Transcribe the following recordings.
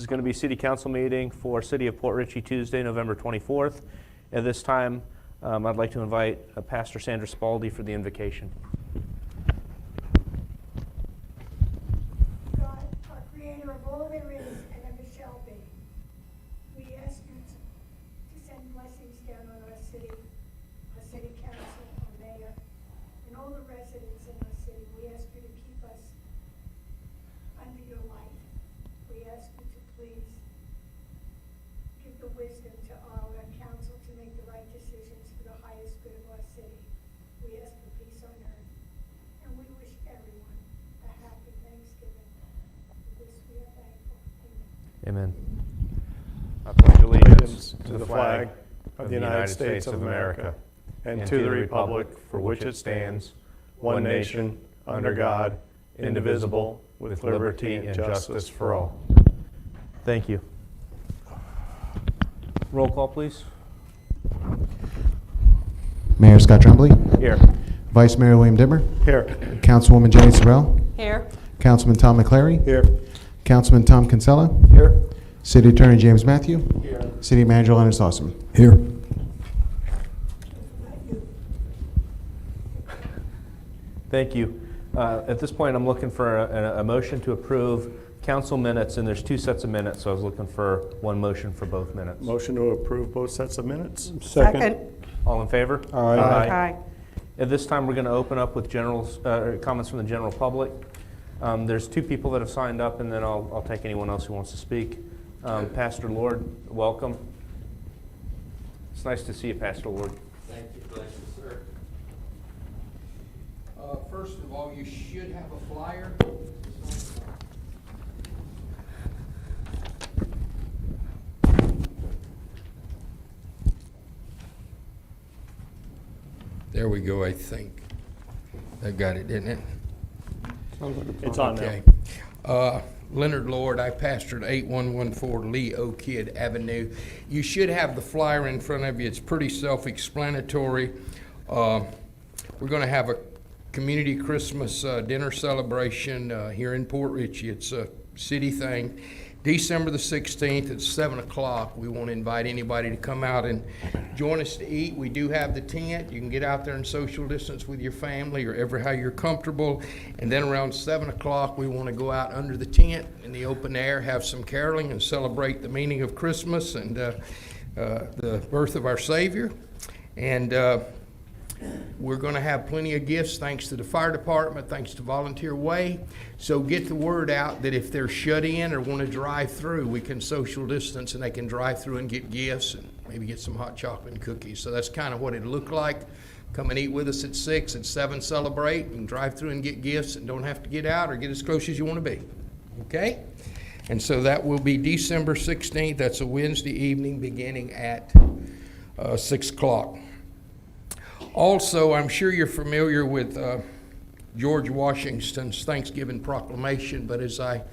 is going to be City Council meeting for City of Port Richey Tuesday, November 24th. At this time, I'd like to invite Pastor Sandra Spaldi for the invocation. God, our creator of all there is and ever shall be, we ask you to send blessings down on our city council, our mayor, and all the residents in our city. We ask you to keep us under your light. We ask you to please give the wisdom to our council to make the right decisions for the highest good of our city. We ask for peace on earth, and we wish everyone a happy Thanksgiving. For this we are thankful. Amen. Amen. I pledge allegiance to the flag of the United States of America and to the republic for which it stands, one nation, under God, indivisible, with liberty and justice for all. Thank you. Roll call, please. Mayor Scott Tremblay. Here. Vice Mayor William Dimmer. Here. Councilwoman Jenny Sorrell. Here. Councilman Tom McClary. Here. Councilman Tom Kinsella. Here. City Attorney James Matthew. Here. City Manager Leonard Slauson. Here. Thank you. At this point, I'm looking for a motion to approve council minutes, and there's two sets of minutes, so I was looking for one motion for both minutes. Motion to approve both sets of minutes. Second. All in favor? Aye. Aye. At this time, we're going to open up with comments from the general public. There's two people that have signed up, and then I'll take anyone else who wants to speak. Pastor Lord, welcome. It's nice to see you, Pastor Lord. Thank you, bless you, sir. First of all, you should have a flyer. There we go, I think. I got it, didn't it? It's on now. Okay. Leonard Lord, I pastored 8114 Lee O'Kidd Avenue. You should have the flyer in front of you. It's pretty self-explanatory. We're going to have a community Christmas dinner celebration here in Port Richey. It's a city thing. December the 16th at 7 o'clock. We want to invite anybody to come out and join us to eat. We do have the tent. You can get out there and social distance with your family or ever how you're comfortable. And then around 7 o'clock, we want to go out under the tent in the open air, have some caroling, and celebrate the meaning of Christmas and the birth of our Savior. And we're going to have plenty of gifts thanks to the fire department, thanks to Volunteer Way. So get the word out that if they're shut in or want to drive through, we can social distance and they can drive through and get gifts and maybe get some hot chocolate and cookies. So that's kind of what it'll look like. Come and eat with us at 6, at 7 celebrate. You can drive through and get gifts and don't have to get out or get as close as you want to be. Okay? And so that will be December 16th. That's a Wednesday evening beginning at 6 o'clock. Also, I'm sure you're familiar with George Washington's Thanksgiving proclamation, but as I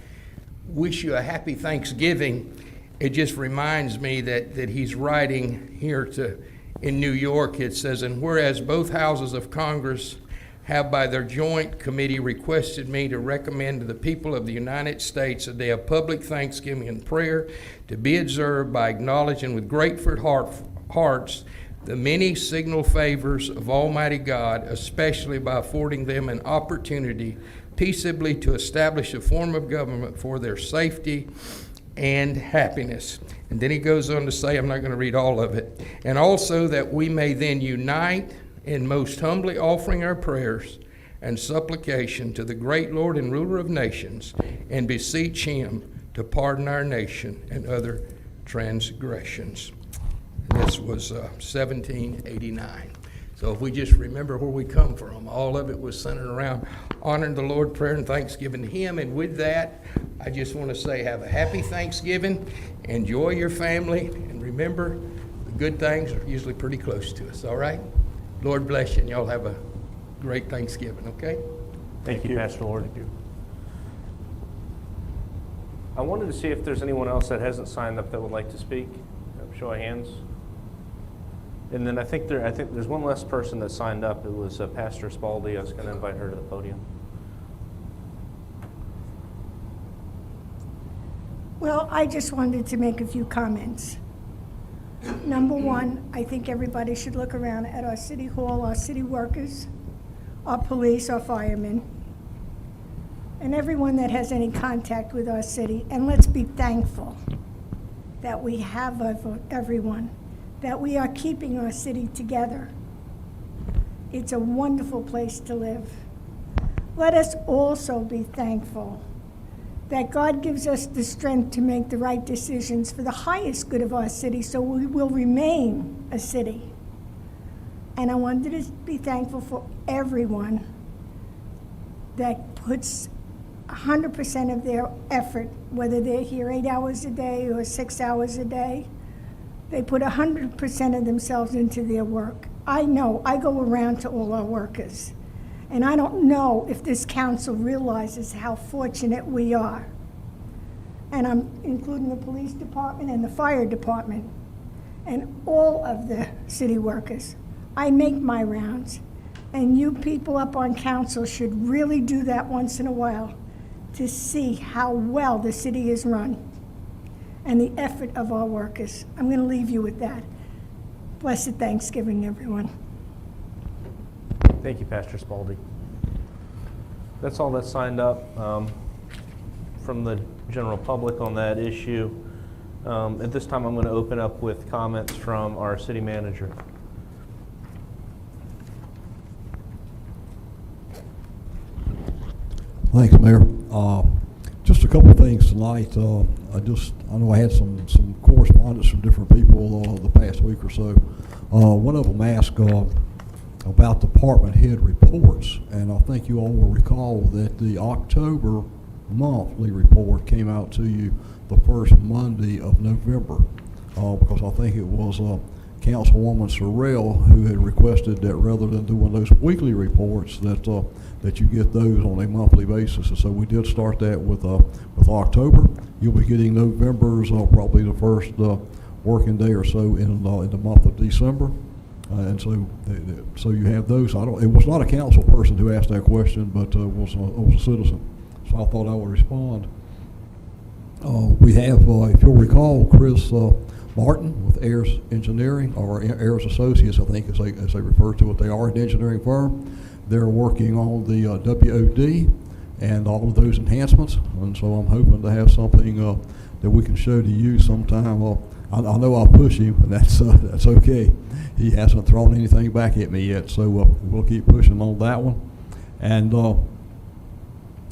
wish you a happy Thanksgiving, it just reminds me that he's writing here in New York. It says, "And whereas both houses of Congress have by their joint committee requested me to recommend to the people of the United States a day of public thanksgiving and prayer to be observed by acknowledging with grateful hearts the many signal favors of Almighty God, especially by affording them an opportunity peaceably to establish a form of government for their safety and happiness." And then he goes on to say, I'm not going to read all of it, "And also that we may then unite in most humbly offering our prayers and supplication to the great Lord and ruler of nations, and beseech him to pardon our nation and other transgressions." This was 1789. So if we just remember where we come from, all of it was centered around honoring the Lord, prayer, and thanksgiving to him. And with that, I just want to say have a happy Thanksgiving, enjoy your family, and remember, the good things are usually pretty close to us, all right? Lord bless you, and y'all have a great Thanksgiving, okay? Thank you, Pastor Lord. Thank you. I wanted to see if there's anyone else that hasn't signed up that would like to speak. Show of hands. And then I think there's one less person that signed up. It was Pastor Spaldi. I was going to invite her to the podium. Well, I just wanted to make a few comments. Number one, I think everybody should look around at our city hall, our city workers, our police, our firemen, and everyone that has any contact with our city. And let's be thankful that we have everyone, that we are keeping our city together. It's a wonderful place to live. Let us also be thankful that God gives us the strength to make the right decisions for the highest good of our city, so we will remain a city. And I wanted to be thankful for everyone that puts 100% of their effort, whether they're here 8 hours a day or 6 hours a day. They put 100% of themselves into their work. I know, I go around to all our workers, and I don't know if this council realizes how fortunate we are. And I'm including the police department and the fire department and all of the city workers. I make my rounds, and you people up on council should really do that once in a while to see how well the city is run and the effort of our workers. I'm going to leave you with that. Blessed Thanksgiving, everyone. Thank you, Pastor Spalding. That's all that's signed up from the general public on that issue. At this time, I'm going to open up with comments from our city manager. Thanks, Mayor. Just a couple of things tonight. I know I had some correspondence from different people the past week or so. One of them asked about department head reports, and I think you all will recall that the October monthly report came out to you the first Monday of November, because I think it was Councilwoman Sorrell who had requested that rather than doing those weekly reports that you get those on a monthly basis. And so we did start that with October. You'll be getting November's probably the first working day or so in the month of December. And so you have those. It was not a council person who asked that question, but it was a citizen. So I thought I would respond. We have, if you'll recall, Chris Martin with Ayers Engineering, or Ayers Associates, I think as they refer to it. They are an engineering firm. They're working on the WOD and all of those enhancements, and so I'm hoping to have something that we can show to you sometime. I know I'll push him, and that's okay. He hasn't thrown anything back at me yet, so we'll keep pushing on that one. And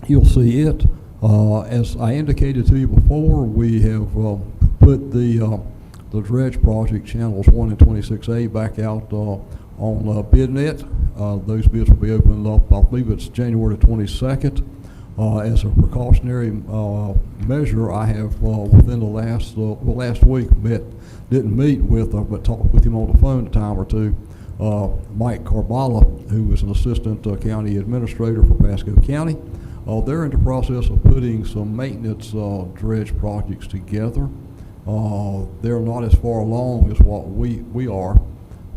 you'll see it. As I indicated to you before, we have put the dredge project channels 1 and 26A back out on BidNet. Those bids will be opened up, I believe it's January the 22nd. As a precautionary measure, I have within the last week didn't meet with, but talked with him on the phone a time or two, Mike Carballa, who is an assistant county administrator for Pasco County. They're in the process of putting some maintenance dredge projects together. They're not as far along as what we are,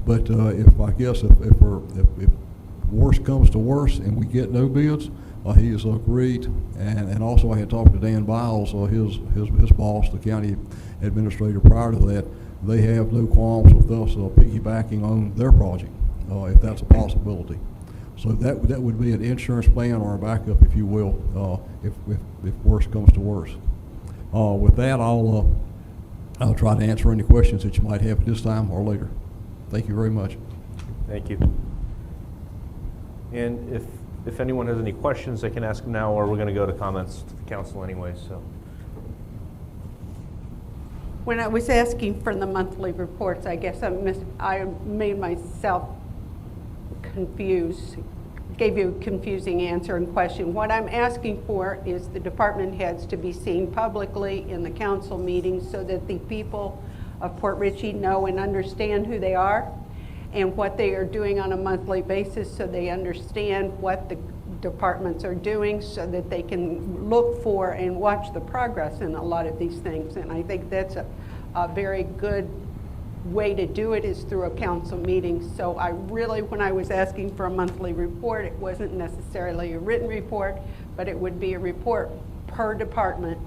but if worse comes to worse and we get no bids, he has agreed. And also I had talked to Dan Biles, his boss, the county administrator prior to that. They have no qualms with us piggybacking on their project, if that's a possibility. So that would be an insurance plan or a backup, if you will, if worse comes to worse. With that, I'll try to answer any questions that you might have at this time or later. Thank you very much. Thank you. And if anyone has any questions, they can ask them now, or we're going to go to comments to the council anyway. So, when I was asking for the monthly reports, I guess I made myself confused, gave you a confusing answer and question. What I'm asking for is the department heads to be seen publicly in the council meetings so that the people of Port Richey know and understand who they are and what they are doing on a monthly basis, so they understand what the departments are doing, so that they can look for and watch the progress in a lot of these things. And I think that's a very good way to do it, is through a council meeting. So I really, when I was asking for a monthly report, it wasn't necessarily a written report, but it would be a report per department,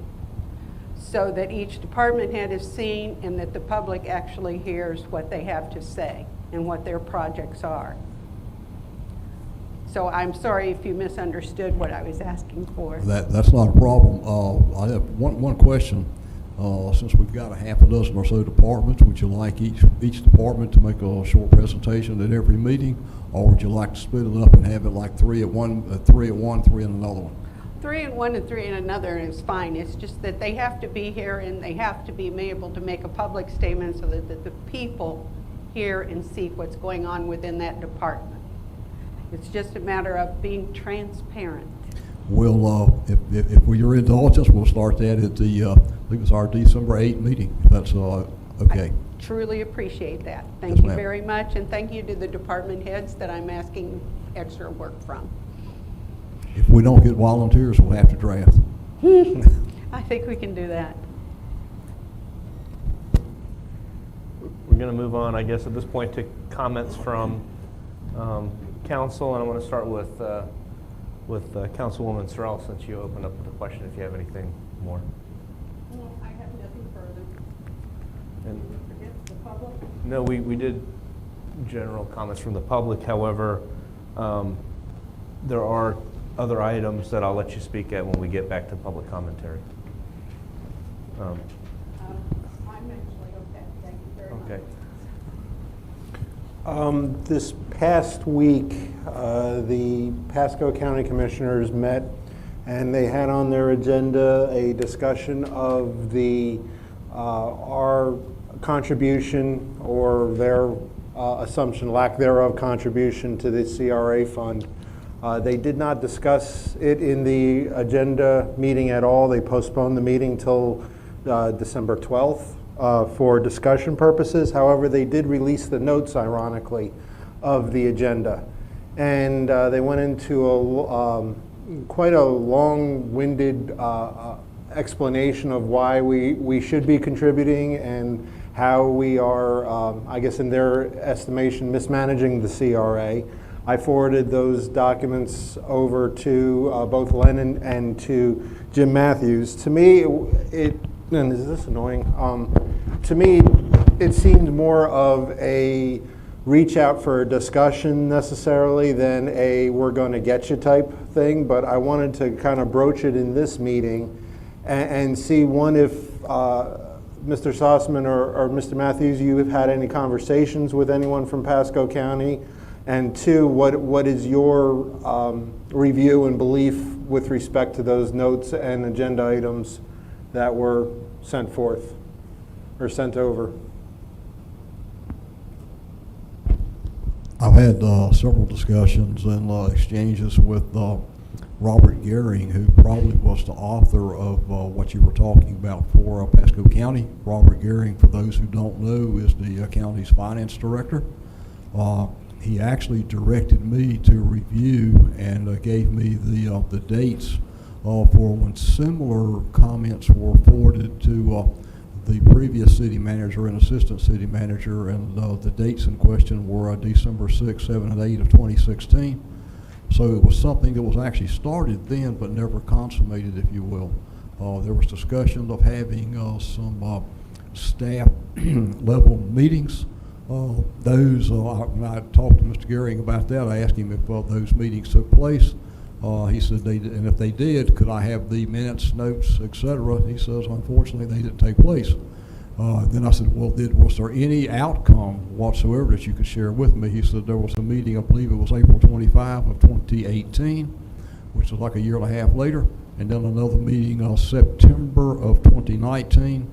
so that each department head is seen and that the public actually hears what they have to say and what their projects are. So I'm sorry if you misunderstood what I was asking for. That's not a problem. I have one question. Since we've got a half a dozen or so departments, would you like each department to make a short presentation at every meeting, or would you like to split it up and have it like three at one, three in another one? 3 in one and 3 in another is fine. It's just that they have to be here and they have to be able to make a public statement so that the people hear and see what's going on within that department. It's just a matter of being transparent. We'll, if you're indulgent, we'll start that at the, I think it's our December 8th meeting, if that's okay. I truly appreciate that. Yes, Thank you ma'am. very much, and thank you to the department heads that I'm asking extra work from. If we don't get volunteers, we'll have to draft. I think we can do that. We're going to move on, I guess, at this point to comments from council, and I'm going to start with Councilwoman Sorrell, since you opened up with a question, if you have anything more. No, I have nothing further. And Forget the public. no, we did general comments from the public. However, there are other items that I'll let you speak at when we get back to public commentary. I'm actually okay. Thank you very much. Okay. This past week, the Pasco County Commissioners met, and they had on their agenda a discussion of our contribution, or their assumption, lack thereof, contribution to the CRA fund. They did not discuss it in the agenda meeting at all. They postponed the meeting till December 12th. For discussion purposes. However, they did release the notes, ironically, of the agenda. And they went into quite a long-winded explanation of why we should be contributing and how we are, I guess in their estimation, mismanaging the CRA. I forwarded those documents over to both Lennon and to Jim Matthews. To me, and is this annoying? To me, it seemed more of a reach out for a discussion necessarily than a we're going to get you type thing, but I wanted to kind of broach it in this meeting and see, one, if Mr. Sossman or Mr. Matthews, you have had any conversations with anyone from Pasco County, and two, what is your review and belief with respect to those notes and agenda items that were sent forth or sent over? I've had several discussions and exchanges with Robert Gehring, who probably was the author of what you were talking about for Pasco County. Robert Gehring, for those who don't know, is the county's finance director. He actually directed me to review and gave me the dates for when similar comments were forwarded to the previous city manager and assistant city manager, and the dates in question were December 6, 7, and 8 of 2016. So it was something that was actually started then but never consummated, if you will. There was discussion of having some staff level meetings. When I talked to Mr. Gehring about that, I asked him if those meetings took place. He said they did, and if they did, could I have the minutes, notes, etc.? He says, unfortunately, they didn't take place. Then I said, well, was there any outcome whatsoever that you could share with me? He said there was a meeting, I believe it was April 25 of 2018, which was like a year and a half later, and then another meeting September of 2019.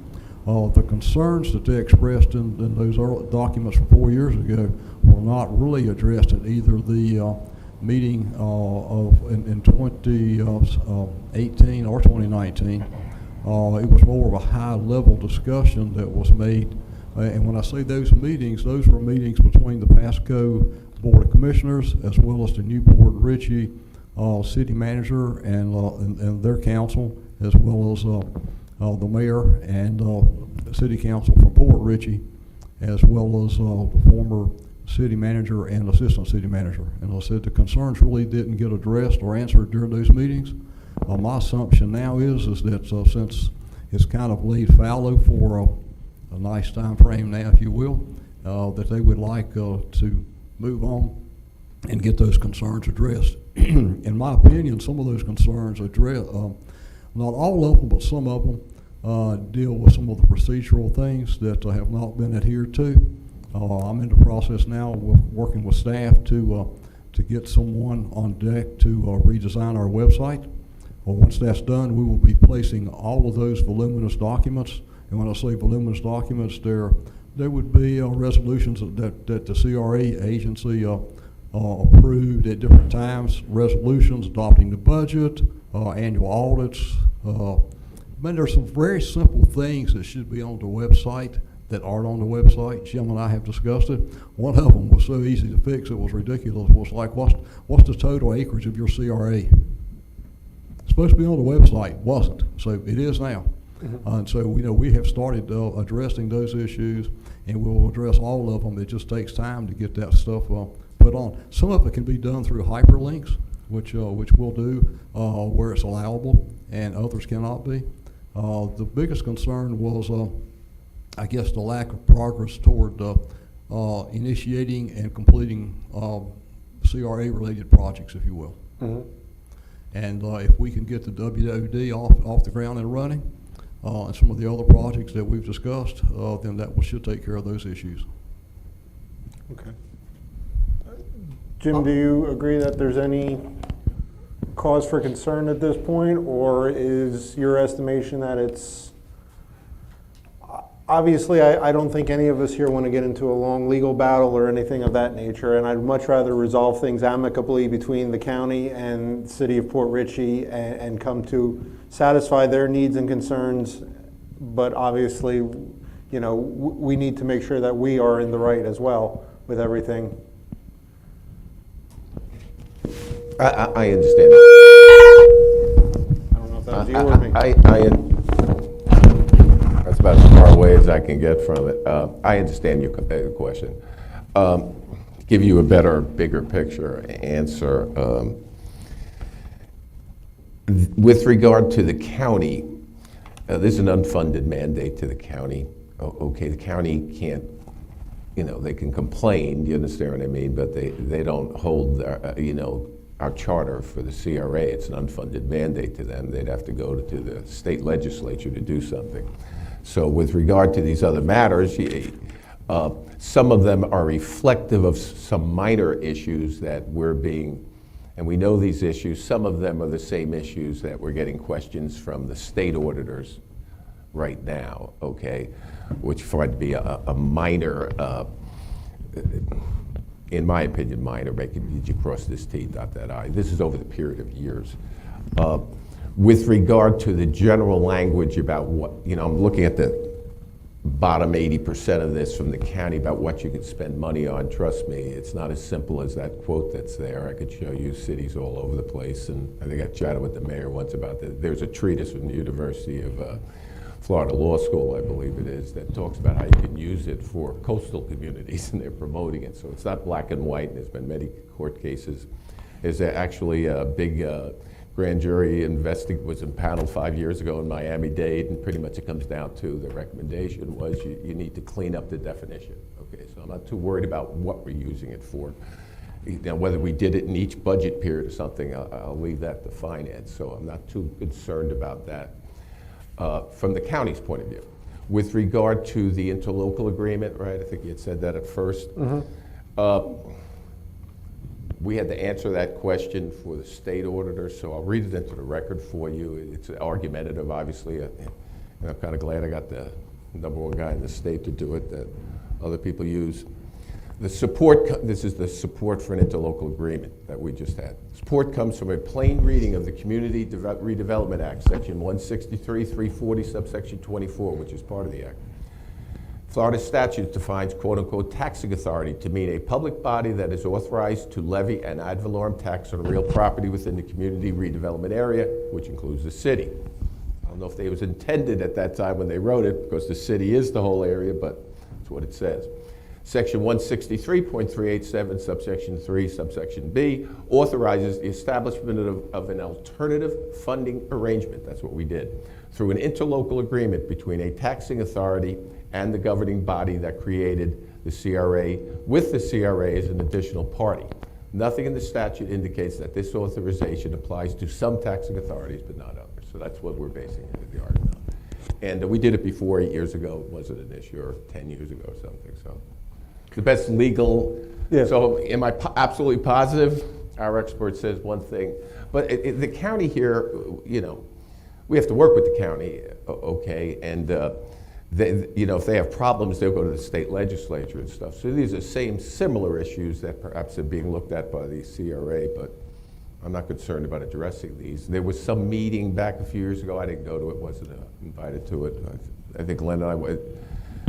The concerns that they expressed in those documents from 4 years ago were not really addressed in either the meeting in 2018 or 2019. It was more of a high-level discussion that was made. And when I say those meetings, those were meetings between the Pasco Board of Commissioners as well as the Newport Ritchie city manager and their council, as well as the mayor and city council from Port Ritchie, as well as the former city manager and assistant city manager. And I said the concerns really didn't get addressed or answered during those meetings. My assumption now is that since it's kind of laid fallow for a nice time frame now, if you will, that they would like to move on and get those concerns addressed. In my opinion, some of those concerns address, not all of them, but some of them deal with some of the procedural things that have not been adhered to. I'm in the process now of working with staff to get someone on deck to redesign our website. Well, once that's done, we will be placing all of those voluminous documents. And when I say voluminous documents, there would be resolutions that the CRA agency approved at different times, resolutions adopting the budget, annual audits. But there's some very simple things that should be on the website that aren't on the website. Jim and I have discussed it. One of them was so easy to fix, it was ridiculous. It was like, what's the total acreage of your CRA? It's supposed to be on the website, wasn't. So it is now. And so we have started addressing those issues, and we'll address all of them. It just takes time to get that stuff put on. Some of it can be done through hyperlinks, which we'll do where it's allowable, and others cannot be. The biggest concern was, I guess, the lack of progress toward initiating and completing CRA-related projects, if you will. And if we can get the WOD off the ground and running, and some of the other projects that we've discussed, then that should take care of those issues. Okay. Jim, do you agree that there's any cause for concern at this point, or is your estimation that it's, obviously I don't think any of us here want to get into a long legal battle or anything of that nature, and I'd much rather resolve things amicably between the county and the city of Port Richey and come to satisfy their needs and concerns, but obviously, we need to make sure that we are in the right as well with everything. I understand. I don't know if that was you or me. That's about as far away as I can get from it. I understand your question. Give you a better, bigger picture answer. With regard to the county, there's an unfunded mandate to the county. Okay, the county can't, they can complain, you understand what I mean, but they don't hold, our charter for the CRA. It's an unfunded mandate to them. They'd have to go to the state legislature to do something. So with regard to these other matters, some of them are reflective of some minor issues that we're being, and we know these issues. Some of them are the same issues that we're getting questions from the state auditors right now, okay, which find to be a minor, in my opinion, minor, did you cross this T, dot that I? This is over the period of years. With regard to the general language about what, I'm looking at the bottom 80% of this from the county about what you could spend money on. Trust me, it's not as simple as that quote that's there. I could show you cities all over the place, and I think I chatted with the mayor once about that. There's a treatise from the University of Florida Law School, I believe it is, that talks about how you can use it for coastal communities, and they're promoting it. So it's not black and white, and there's been many court cases. There's actually a big grand jury was impaneled 5 years ago in Miami-Dade, and pretty much it comes down to the recommendation was you need to clean up the definition. Okay, so I'm not too worried about what we're using it for. Whether we did it in each budget period or something, I'll leave that to finance. So I'm not too concerned about that. From the county's point of view. With regard to the interlocal agreement, right, I think you had said that at first. We had to answer that question for the state auditor, so I'll read it into the record for you. It's argumentative, obviously, and I'm kind of glad I got the #1 guy in the state to do it that other people use. The support, this is the support for an interlocal agreement that we just had. Support comes from a plain reading of the Community Redevelopment Act, Section 163, 340, subsection 24, which is part of the act. Florida statute defines quote-unquote taxing authority to mean a public body that is authorized to levy an ad valorem tax on real property within the community redevelopment area, which includes the city. I don't know if it was intended at that time when they wrote it, because the city is the whole area, but that's what it says. Section 163.387, subsection 3, subsection B, authorizes the establishment of an alternative funding arrangement, that's what we did, through an interlocal agreement between a taxing authority and the governing body that created the CRA, with the CRA as an additional party. Nothing in the statute indicates that this authorization applies to some taxing authorities but not others. So that's what we're basing the argument on. And we did it before 8 years ago. It wasn't an issue, or 10 years ago or something. So the best legal. Yeah. So am I absolutely positive? Our expert says one thing. But the county here, you know, we have to work with the county, okay? And they, you know, if they have problems, they'll go to the state legislature and stuff. So these are similar issues that perhaps are being looked at by the CRA, but I'm not concerned about addressing these. There was some meeting back a few years ago. I didn't go to it, wasn't invited to it. I think Glenn and I went.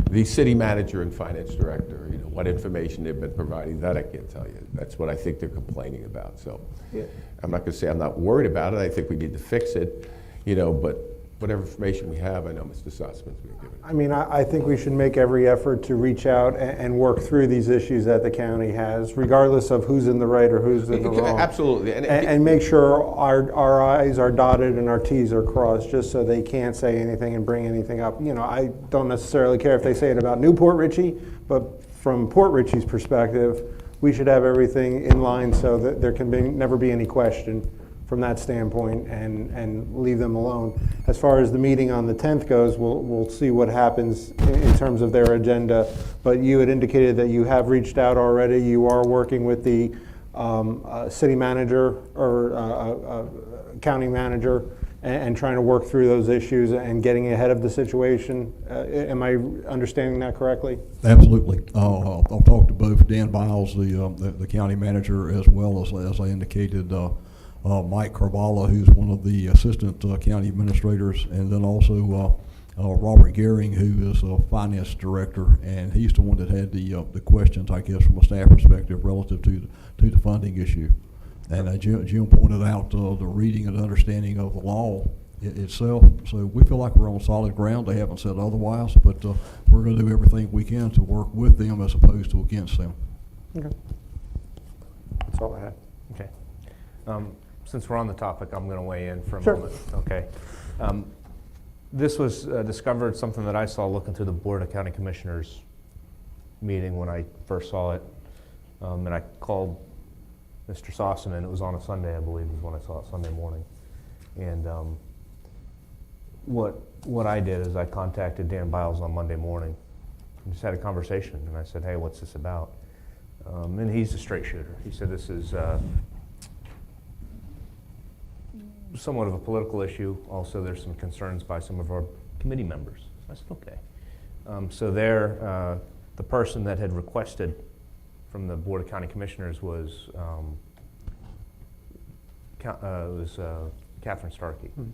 The city manager and finance director, you know, what information they've been providing, that I can't tell you. That's what I think they're complaining about. So yeah. I'm not going to say I'm not worried about it. I think we need to fix it, you know, but whatever information we have, I know Mr. Sussman's been given. I mean, I think we should make every effort to reach out and work through these issues that the county has, regardless of who's in the right or who's in the wrong. Absolutely. And make sure our I's are dotted and our T's are crossed, just so they can't say anything and bring anything up. You know, I don't necessarily care if they say it about New Port Richey, but from Port Richey's perspective, we should have everything in line so that there can never be any question from that standpoint, and leave them alone. As far as the meeting on the 10th goes, we'll see what happens in terms of their agenda. But you had indicated that you have reached out already. You are working with the city manager or county manager and trying to work through those issues and getting ahead of the situation. Am I understanding that correctly? Absolutely. I've talked to both Dan Biles, the county manager, as well as I indicated, Mike Carvalho, who's one of the assistant county administrators, and then also Robert Gehring, who is a finance director, and he's the one that had the questions, I guess, from a staff perspective relative to the funding issue. And Jim pointed out the reading and understanding of the law itself. So we feel like we're on solid ground. They haven't said otherwise, but we're going to do everything we can to work with them as opposed to against them. Okay. That's all I had. Okay. Since we're on the topic, I'm going to weigh in for a Sure. moment. Okay. This was discovered, something that I saw looking through the Board of County Commissioners meeting when I first saw it. And I called Mr. Sossaman. It was on a Sunday, I believe, is when I saw it, Sunday morning. And what I did is I contacted Dan Biles on Monday morning and just had a conversation. And I said, hey, what's this about? And he's a straight shooter. He said this is somewhat of a political issue. Also, there's some concerns by some of our committee members. I said, okay. So there, the person that had requested from the Board of County Commissioners was Catherine Starkey. Mm-hmm.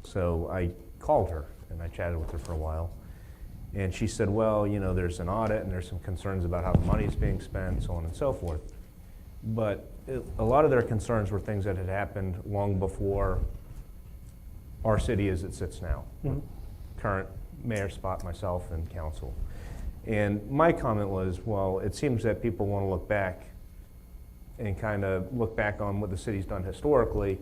So I called her and I chatted with her for a while. And she said, well, you know, there's an audit and there's some concerns about how the money is being spent, so on and so forth. But a lot of their concerns were things that had happened long before our city as it sits now. Mm-hmm. Current mayor spot, myself, and council. And my comment was, well, it seems that people want to look back and kind of look back on what the city's done historically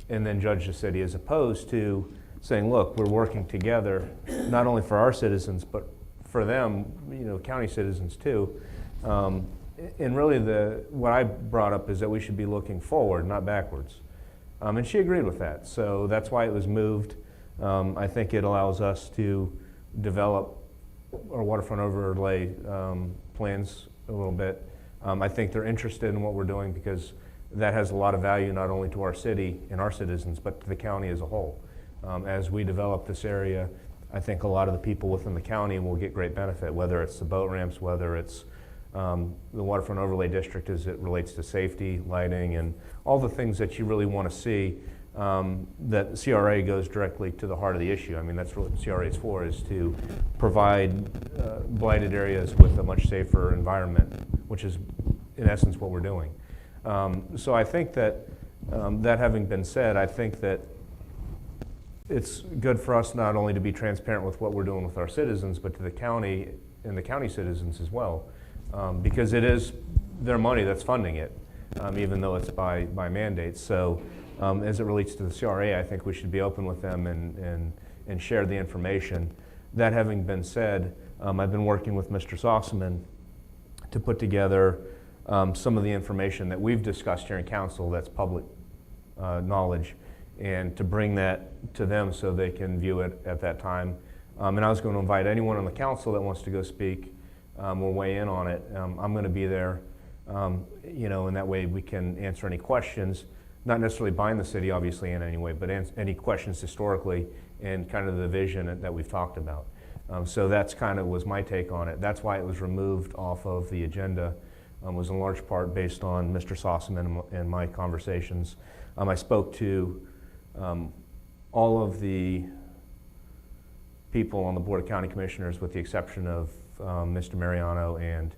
and then judge the city, as opposed to saying, look, we're working together, not only for our citizens, but for them, you know, county citizens too. And really what I brought up is that we should be looking forward, not backwards. And she agreed with that. So that's why it was moved. I think it allows us to develop our waterfront overlay plans a little bit. I think they're interested in what we're doing because that has a lot of value not only to our city and our citizens, but to the county as a whole. As we develop this area, I think a lot of the people within the county will get great benefit, whether it's the boat ramps, whether it's the waterfront overlay district as it relates to safety, lighting, and all the things that you really want to see. That CRA goes directly to the heart of the issue. I mean, that's what CRA is for, is to provide blighted areas with a much safer environment, which is in essence what we're doing. So I think that, that having been said, I think that it's good for us not only to be transparent with what we're doing with our citizens, but to the county and the county citizens as well. because it is their money that's funding it, even though it's by mandate. So as it relates to the CRA, I think we should be open with them and share the information. That having been said, I've been working with Mr. Sossaman to put together some of the information that we've discussed here in council that's public knowledge, and to bring that to them so they can view it at that time. And I was going to invite anyone on the council that wants to go speak or weigh in on it. I'm going to be there, and that way we can answer any questions, not necessarily bind the city, obviously, in any way, but any questions historically and kind of the vision that we've talked about. So that's kind of was my take on it. That's why it was removed off of the agenda, was in large part based on Mr. Sossaman and my conversations. I spoke to all of the people on the Board of County Commissioners with the exception of Mr. Mariano and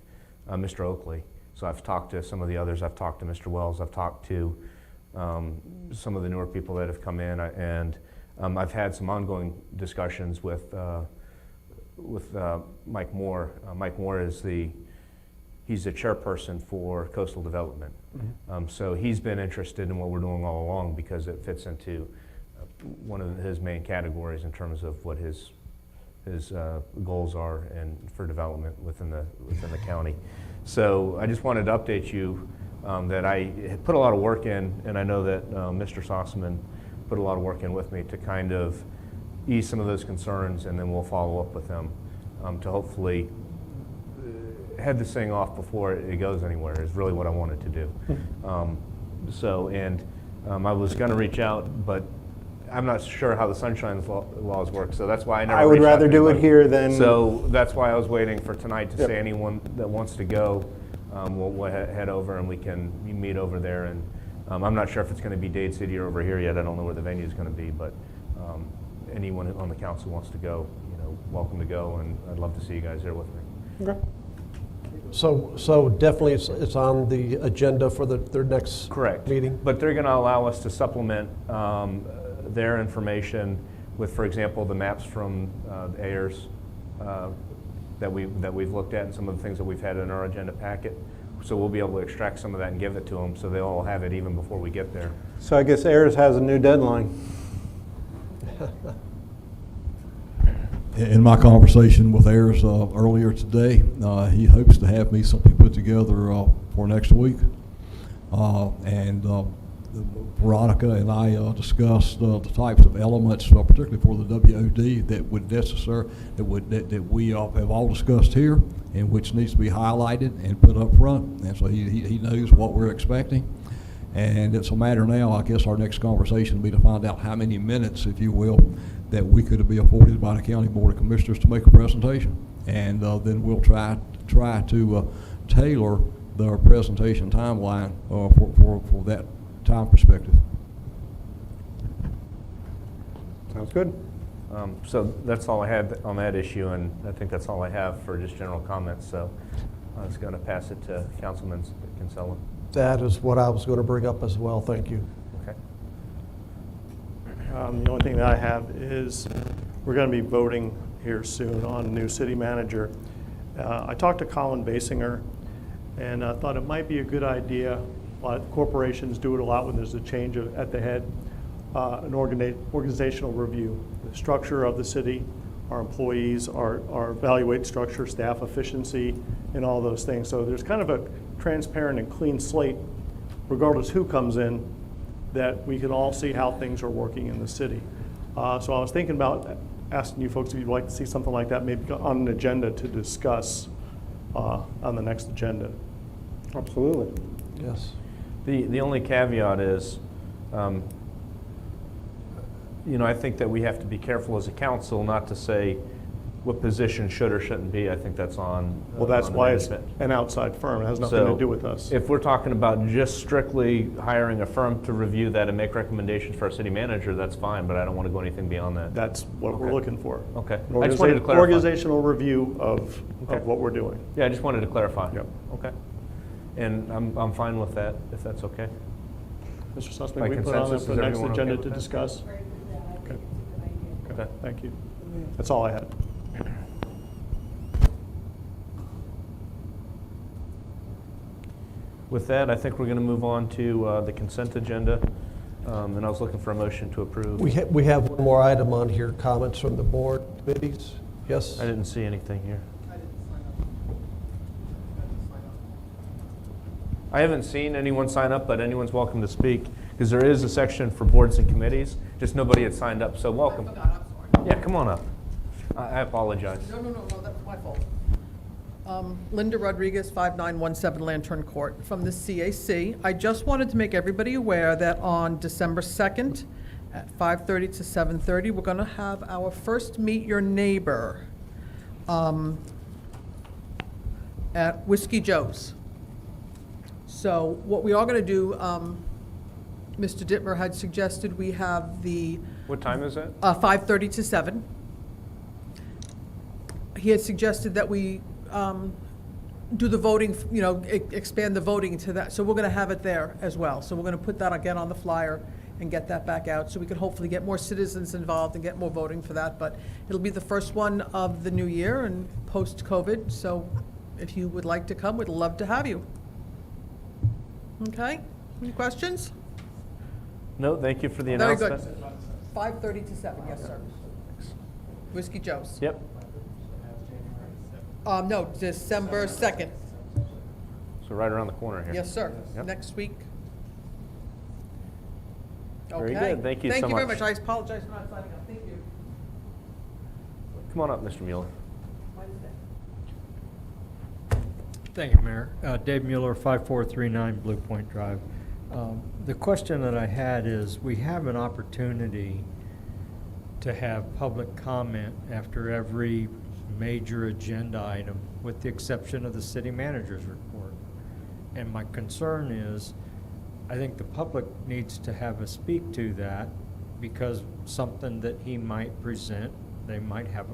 Mr. Oakley. So I've talked to some of the others. I've talked to Mr. Wells. I've talked to some of the newer people that have come in, and I've had some ongoing discussions with Mike Moore. Mike Moore is he's the chairperson for coastal development. Mm-hmm. So he's been interested in what we're doing all along because it fits into one of his main categories in terms of what his goals are and for development within the county. So I just wanted to update you that I had put a lot of work in, and I know that Mr. Sossaman put a lot of work in with me to kind of ease some of those concerns, and then we'll follow up with them to hopefully head this thing off before it goes anywhere is really what I wanted to do. I was going to reach out, but I'm not sure how the sunshine laws work, so that's why I never. I would reached out rather to do it anybody. here than. So that's why I was waiting for tonight to Yep. say anyone that wants to go, we'll head over and we can meet over there. And I'm not sure if it's going to be Dade City or over here yet. I don't know where the venue is going to be, but anyone on the council wants to go, welcome to go, and I'd love to see you guys there with me. Okay. So definitely it's on the agenda for their next Correct. meeting? But they're going to allow us to supplement their information with, for example, the maps from Ayers that we've looked at and some of the things that we've had in our agenda packet. So we'll be able to extract some of that and give it to them so they'll all have it even before we get there. So I guess Ayers has a new deadline. In my conversation with Ayers earlier today, he hopes to have me something put together for next week. Veronica and I discussed the types of elements, particularly for the WOD, that would that we have all discussed here, and which needs to be highlighted and put up front. And so he knows what we're expecting. And it's a matter now, I guess our next conversation will be to find out how many minutes, if you will, that we could be afforded by the County Board of Commissioners to make a presentation. And then we'll try to tailor the presentation timeline for that time perspective. Sounds good. So that's all I had on that issue, and I think that's all I have for just general comments. So I was going to pass it to Councilman Kinsella. That is what I was going to bring up as well. Thank you. Okay. The only thing that I have is we're going to be voting here soon on a new city manager. I talked to Colin Basinger, and I thought it might be a good idea. A lot of corporations do it a lot when there's a change at the head. An organizational review, the structure of the city, our employees, our evaluate structure, staff efficiency, and all those things. So there's kind of a transparent and clean slate, regardless who comes in, that we can all see how things are working in the city. So I was thinking about asking you folks if you'd like to see something like that, maybe on an agenda to discuss on the next agenda. Absolutely. Yes. The only caveat is, I think that we have to be careful as a council not to say what position should or shouldn't be. I think that's on. Well, that's on the why it's management. an outside firm. It has nothing So to do with us. If we're talking about just strictly hiring a firm to review that and make recommendations for our city manager, that's fine, but I don't want to go anything beyond that. That's what we're Okay. looking for. Okay. An I just wanted to clarify. organizational review of Okay. what we're doing. Yeah, I just wanted to clarify. Yep. Okay. And I'm fine with that, if that's okay. Mr. Sussman, By we put on consensus, for is the next everyone okay agenda with to that? discuss? Okay. Okay. Thank you. That's all I had. With that, I think we're going to move on to the consent agenda, and I was looking for a motion to approve. We have one more item on here, comments from the board committees. Yes? I didn't see anything here. I haven't seen anyone sign up, but anyone's welcome to speak, because there is a section for boards and committees, just nobody had signed up, so welcome. I'm sorry. Yeah, come on up. I apologize. No, that's my fault. Linda Rodriguez, 5917 Lantern Court, from the CAC. I just wanted to make everybody aware that on December 2nd, at 5:30 to 7:30, we're going to have our first Meet Your Neighbor at Whiskey Joe's. So what we are going to do, Mr. Dittmer had suggested we have the What time is it? 5:30 to 7. He had suggested that we do the voting, expand the voting to that. So we're going to have it there as well. So we're going to put that again on the flyer and get that back out so we can hopefully get more citizens involved and get more voting for that. But it'll be the first one of the new year and post-COVID. So if you would like to come, we'd love to have you. Okay? Any questions? No, thank you for the Very announcement. good. 5:30 to 7, yes, sir. Whiskey Joe's. Yep. No, December 2nd. So right around the corner here. Yes, sir. Yep. Next week. Very Okay. good. Thank you so Thank you very much. much. I apologize for not signing up. Thank you. Come on up, Mr. Mueller. Thank you, Mayor. Dave Mueller, 5439 Blue Point Drive. The question that I had is, we have an opportunity to have public comment after every major agenda item, with the exception of the city manager's report. And my concern is, I think the public needs to have a speak to that, because something that he might present, they might have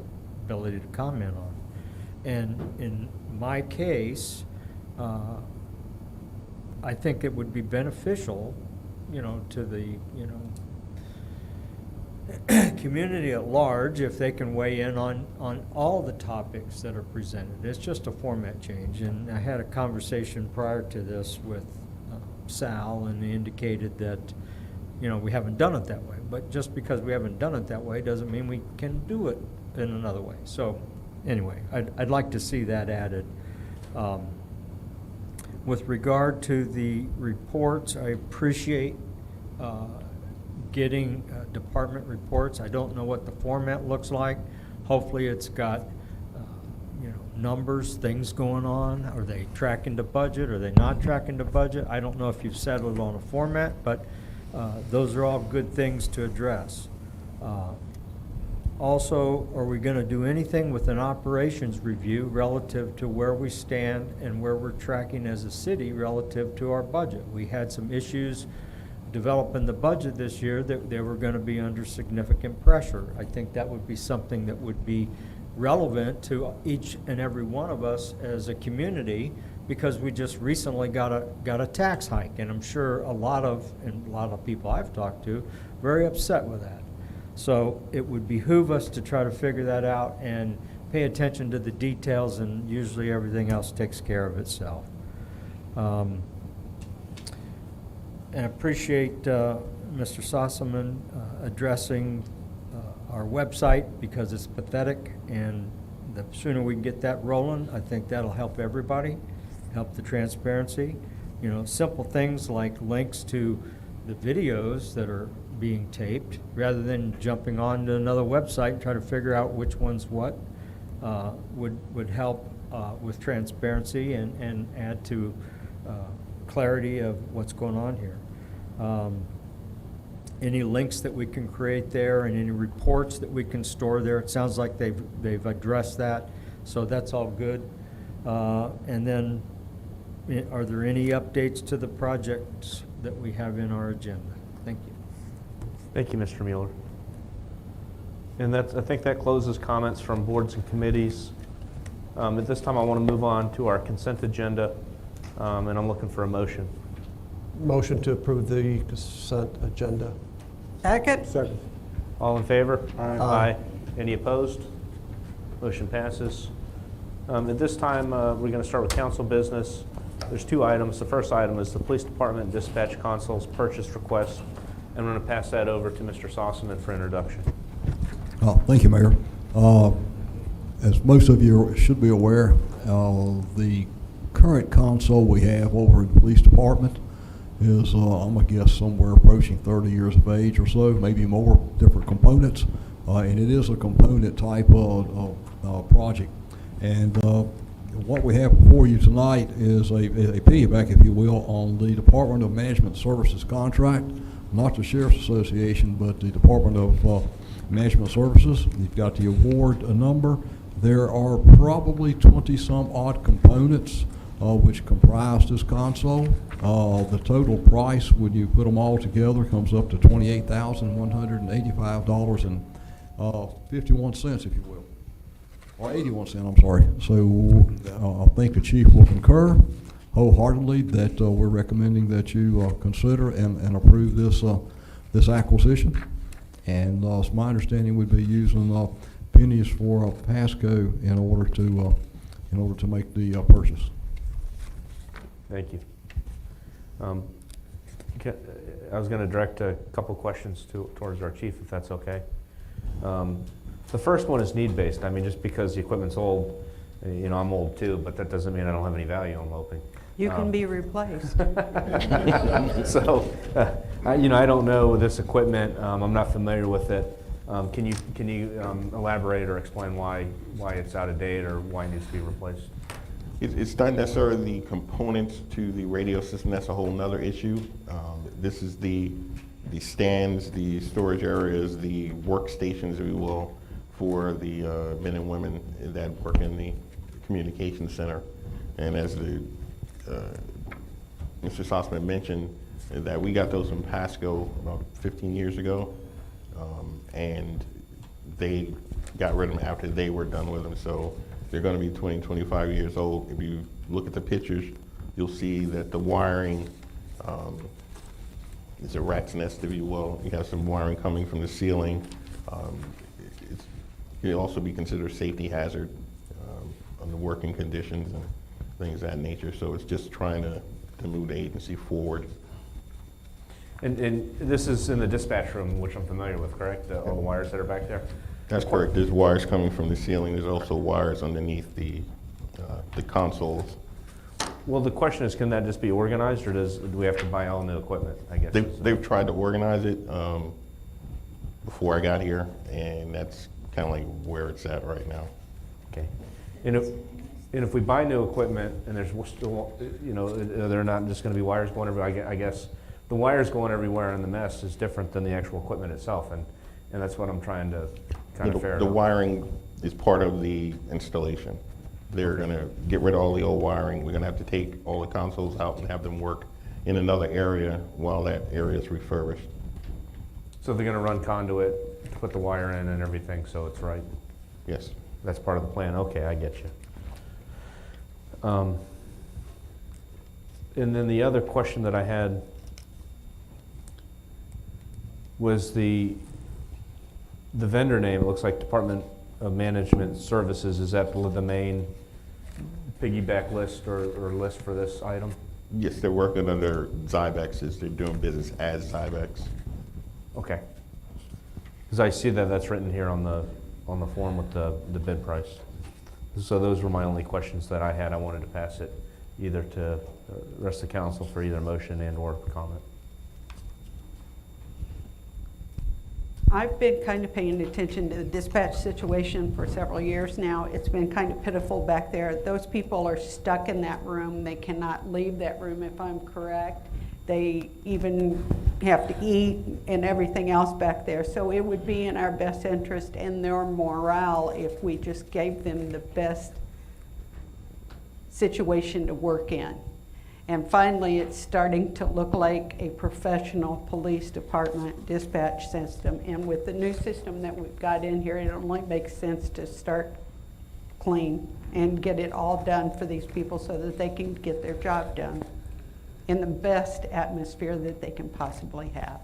ability to comment on. And in my case, I think it would be beneficial, to the, community at large, if they can weigh in on all the topics that are presented. It's just a format change. And I had a conversation prior to this with Sal, and he indicated that, we haven't done it that way. But just because we haven't done it that way doesn't mean we can do it in another way. So anyway, I'd like to see that added. With regard to the reports, I appreciate getting department reports. I don't know what the format looks like. Hopefully it's got numbers, things going on. Are they tracking the budget? Are they not tracking the budget? I don't know if you've settled on a format, but those are all good things to address. Also, are we going to do anything with an operations review relative to where we stand and where we're tracking as a city relative to our budget? We had some issues developing the budget this year that they were going to be under significant pressure. I think that would be something that would be relevant to each and every one of us as a community, because we just recently got a tax hike, and I'm sure a lot of people I've talked to very upset with that. So it would behoove us to try to figure that out and pay attention to the details, and usually everything else takes care of itself. And I appreciate Mr. Sossaman addressing our website, because it's pathetic, and the sooner we can get that rolling, I think that'll help everybody, help the transparency. Simple things like links to the videos that are being taped, rather than jumping on to another website and try to figure out which one's what, would help with transparency and add to clarity of what's going on here. Any links that we can create there, and any reports that we can store there, it sounds like they've addressed that, so that's all good. And then, are there any updates to the projects that we have in our agenda? Thank you. Thank you, Mr. Mueller. And I think that closes comments from boards and committees. At this time, I want to move on to our consent agenda, and I'm looking for a motion. Motion to approve the consent agenda. Second? Second. All in favor? Aye. Any opposed? Motion passes. At this time, we're going to start with council business. There's two items. The first item is the police department dispatch consoles purchase request. I'm going to pass that over to Mr. Sossaman for introduction. Thank you, Mayor. As most of you should be aware, the current console we have over at the police department is, I'm going to guess, somewhere approaching 30 years of age or so, maybe more, different components. And it is a component type of project. And what we have before you tonight is a piggyback, if you will, on the Department of Management Services contract, not the Sheriff's Association, but the Department of Management Services. You've got the award number. There are probably 20-some odd components which comprise this console. The total price, when you put them all together, comes up to $28,185.51, if you will. Or 81 cents, I'm sorry. So I think the chief will concur wholeheartedly that we're recommending that you consider and approve this acquisition. And it's my understanding we'd be using pennies for Pasco in order to make the purchase. Thank you. I was going to direct a couple questions towards our chief, if that's okay. The first one is need-based. I mean, just because the equipment's old, I'm old too, but that doesn't mean I don't have any value on loping. You can be replaced. So, I don't know this equipment. I'm not familiar with it. Can you elaborate or explain why it's out of date or why it needs to be replaced? It's not necessarily the components to the radio system. That's a whole nother issue. This is the stands, the storage areas, the workstations, if you will, for the men and women that work in the communication center. And as Mr. Sossaman mentioned, that we got those from Pasco about 15 years ago, and they got rid of them after they were done with them. So they're going to be 20, 25 years old. If you look at the pictures, you'll see that the wiring is a rat's nest, if you will. You have some wiring coming from the ceiling. It'll also be considered a safety hazard under working conditions and things of that nature. So it's just trying to move the agency forward. And this is in the dispatch room, which I'm familiar with, correct? All the wires that are back there? That's correct. There's wires coming from the ceiling. There's also wires underneath the consoles. Well, the question is, can that just be organized, or do we have to buy all new equipment, I guess? They've tried to organize it before I got here, and that's kind of like where it's at right now. Okay. And if we buy new equipment and there's still, they're not just going to be wires going everywhere, I guess the wires going everywhere in the mess is different than the actual equipment itself, and that's what I'm trying to kind of ferret out. The wiring is part of the installation. They're going to get rid of all the old wiring. We're going to have to take all the consoles out and have them work in another area while that area is refurbished. So they're going to run conduit, put the wire in and everything, so it's right? Yes. That's part of the plan. Okay, I get you. And then the other question that I had was the vendor name. It looks like Department of Management Services. Is that the main piggyback list or list for this item? Yes, they're working under Zybex. They're doing business as Zybex. Okay. Because I see that's written here on the form with the bid price. So those were my only questions that I had. I wanted to pass it either to the rest of the council for either motion and or comment. I've been kind of paying attention to the dispatch situation for several years now. It's been kind of pitiful back there. Those people are stuck in that room. They cannot leave that room, if I'm correct. They even have to eat and everything else back there. So it would be in our best interest and their morale if we just gave them the best situation to work in. And finally, it's starting to look like a professional police department dispatch system. And with the new system that we've got in here, it only makes sense to start clean and get it all done for these people so that they can get their job done in the best atmosphere that they can possibly have.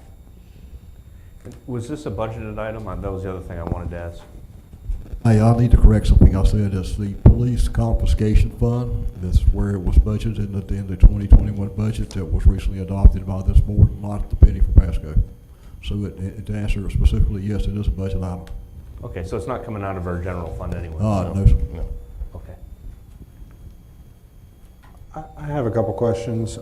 Was this a budgeted item? That was the other thing I wanted to ask. Hey, I need to correct something I said. It's the police confiscation fund. That's where it was budgeted in the 2021 budget that was recently adopted by this board, not the penny for Pasco. So to answer specifically, yes, it is a budget item. Okay, so it's not coming out of our general fund anyway? No, sir. No. Okay. I have a couple questions.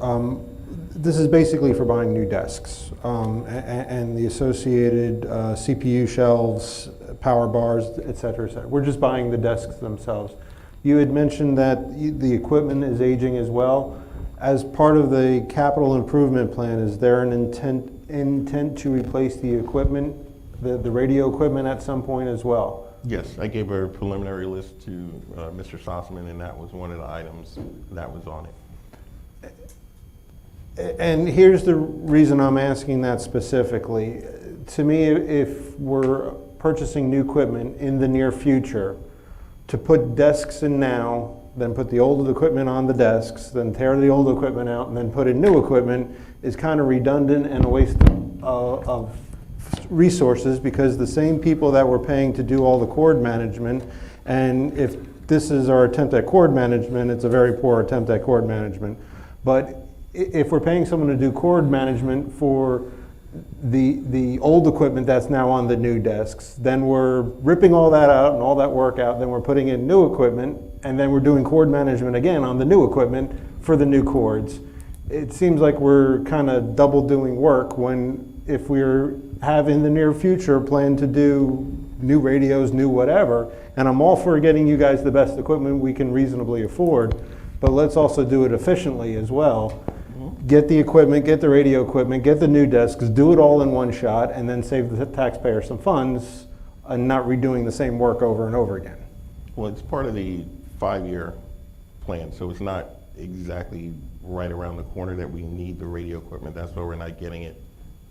This is basically for buying new desks and the associated CPU shelves, power bars, et cetera, et cetera. We're just buying the desks themselves. You had mentioned that the equipment is aging as well. As part of the capital improvement plan, is there an intent to replace the equipment, the radio equipment at some point as well? Yes, I gave a preliminary list to Mr. Sossaman, and that was one of the items that was on it. And here's the reason I'm asking that specifically. To me, if we're purchasing new equipment in the near future, to put desks in now, then put the old equipment on the desks, then tear the old equipment out, and then put in new equipment is kind of redundant and a waste of resources, because the same people that we're paying to do all the cord management, and if this is our attempt at cord management, it's a very poor attempt at cord management. But if we're paying someone to do cord management for the old equipment that's now on the new desks, then we're ripping all that out and all that work out, then we're putting in new equipment, and then we're doing cord management again on the new equipment for the new cords. It seems like we're kind of double doing work, when if we're have in the near future plan to do new radios, new whatever, and I'm all for getting you guys the best equipment we can reasonably afford, but let's also do it efficiently as well. Get the equipment, get the radio equipment, get the new desks, do it all in one shot, and then save the taxpayer some funds and not redoing the same work over and over again. Well, it's part of the 5-year plan, so it's not exactly right around the corner that we need the radio equipment. That's why we're not getting it,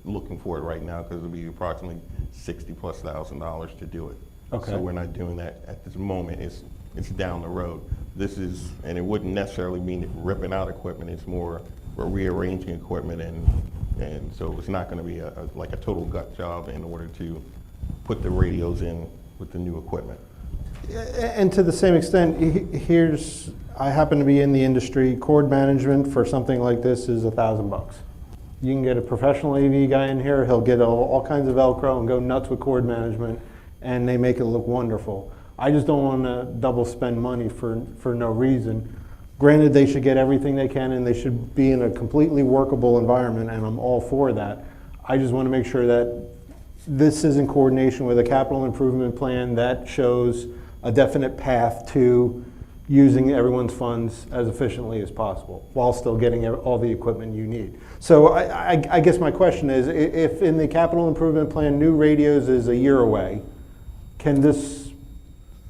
looking for it right now, because it'll be approximately $60,000+ to do it. Okay. So we're not doing that at this moment. It's down the road. This is, and it wouldn't necessarily mean ripping out equipment. It's more we're rearranging equipment, and so it's not going to be like a total gut job in order to put the radios in with the new equipment. And to the same extent, I happen to be in the industry. Cord management for something like this is $1,000. You can get a professional AV guy in here, he'll get all kinds of Velcro and go nuts with cord management, and they make it look wonderful. I just don't want to double spend money for no reason. Granted, they should get everything they can, and they should be in a completely workable environment, and I'm all for that. I just want to make sure that this is in coordination with a capital improvement plan that shows a definite path to using everyone's funds as efficiently as possible while still getting all the equipment you need. So I guess my question is, if in the capital improvement plan new radios is a year away, can this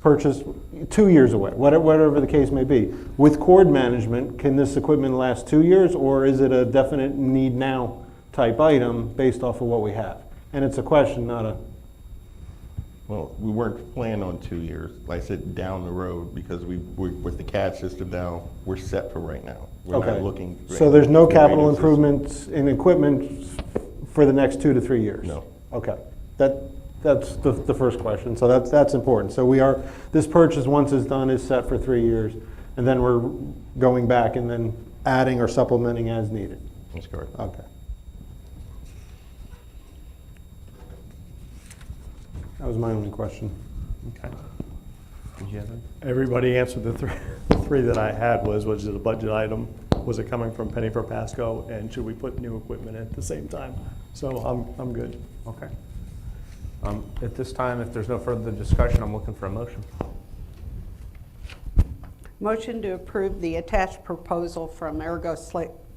purchase 2 years away, whatever the case may be? With cord management, can this equipment last 2 years, or is it a definite need now type item based off of what we have? And it's a question, not a... Well, we weren't planning on 2 years, like I said, down the road, because we with the CAD system now, we're set for right now. We're not looking. So there's no for capital radio system. improvements in equipment for the next 2 to 3 years? No. Okay. That's the first question. So that's important. So this purchase, once it's done, is set for 3 years, and then we're going back and then adding or supplementing as needed. That's correct. Okay. That was my only question. Okay. Did you have any? Everybody answered the three that I had. Was it a budget item? Was it coming from Penny for Pasco? And should we put new equipment in at the same time? So I'm good. Okay. At this time, if there's no further discussion, I'm looking for a motion. Motion to approve the attached proposal from Ergo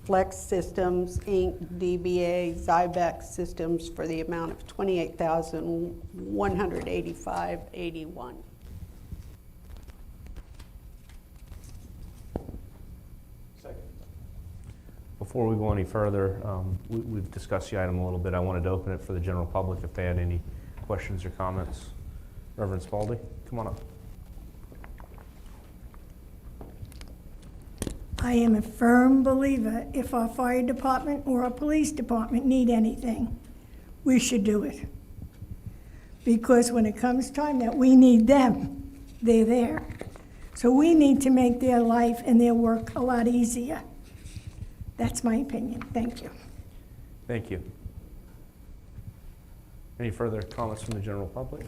Flex Systems, Inc., DBA Zybex Systems for the amount of $28,185.81. Before we go any further, we've discussed the item a little bit. I wanted to open it for the general public if they had any questions or comments. Reverend Spalding, come on up. I am a firm believer if our fire department or our police department need anything, we should do it. because when it comes time that we need them, they're there. So we need to make their life and their work a lot easier. That's my opinion. Thank you. Thank you. Any further comments from the general public?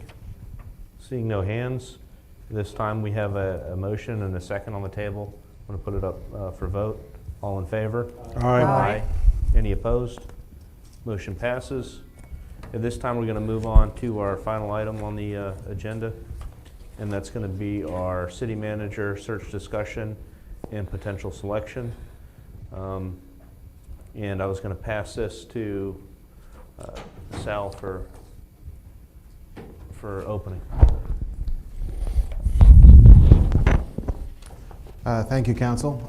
Seeing no hands, this time we have a motion and a second on the table. I'm going to put it up for vote. All in favor? Aye. Any opposed? Motion passes. At this time, we're going to move on to our final item on the agenda, and that's going to be our city manager search discussion and potential selection. And I was going to pass this to Sal for opening. Thank you, Council.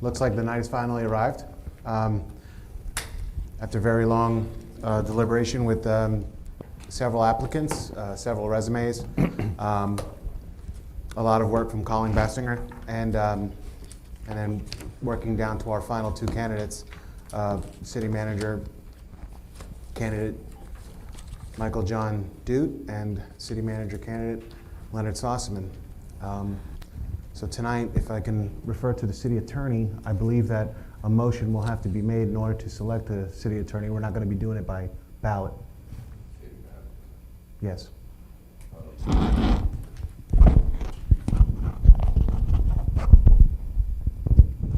Looks like the night has finally arrived. After very long deliberation with several applicants, several resumes, a lot of work from Colin Bassinger, and then working down to our final two candidates, city manager candidate Michael John Dute and city manager candidate Leonard Sossaman. So tonight, if I can refer to the city attorney, I believe that a motion will have to be made in order to select a city attorney. We're not going to be doing it by ballot. Yes.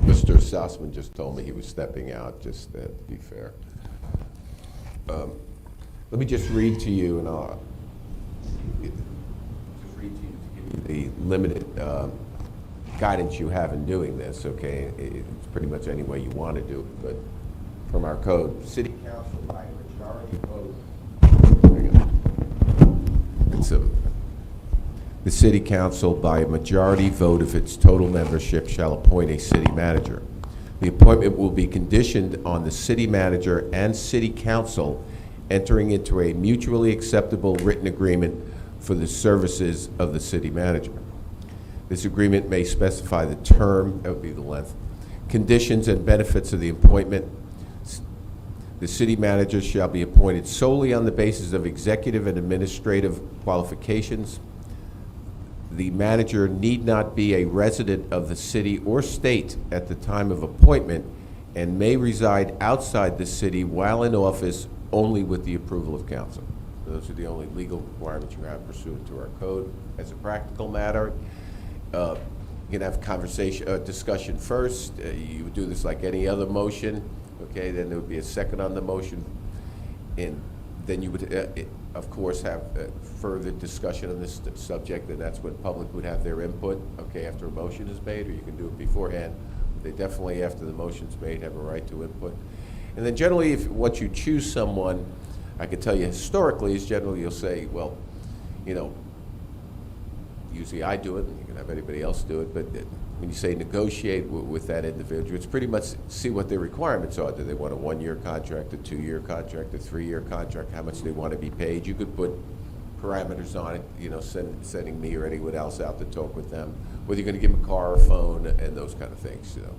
Mr. Sussman just told me he was stepping out, just to be fair. Let me just read to you, and I'll just read to you to give you the limited guidance you have in doing this, okay? It's pretty much any way you want to do it, but from our code, city council by majority vote. The city council by a majority vote of its total membership shall appoint a city manager. The appointment will be conditioned on the city manager and city council entering into a mutually acceptable written agreement for the services of the city manager. This agreement may specify the term, that would be the length, conditions and benefits of the appointment. The city manager shall be appointed solely on the basis of executive and administrative qualifications. The manager need not be a resident of the city or state at the time of appointment and may reside outside the city while in office only with the approval of council. Those are the only legal requirements you have pursuant to our code. As a practical matter, you can have discussion first. You would do this like any other motion, okay? Then there would be a second on the motion, and then you would, of course, have further discussion on this subject, and that's when public would have their input, okay, after a motion is made, or you can do it beforehand. They definitely, after the motion's made, have a right to input. And then generally, once you choose someone, I could tell you historically, is generally you'll say, well, you know, usually I do it, and you can have anybody else do it, but when you say negotiate with that individual, it's pretty much see what their requirements are. Do they want a 1-year contract, a 2-year contract, a 3-year contract, how much they want to be paid? You could put parameters on it, you know, sending me or anyone else out to talk with them, whether you're going to give them a car or phone and those kind of things, you know,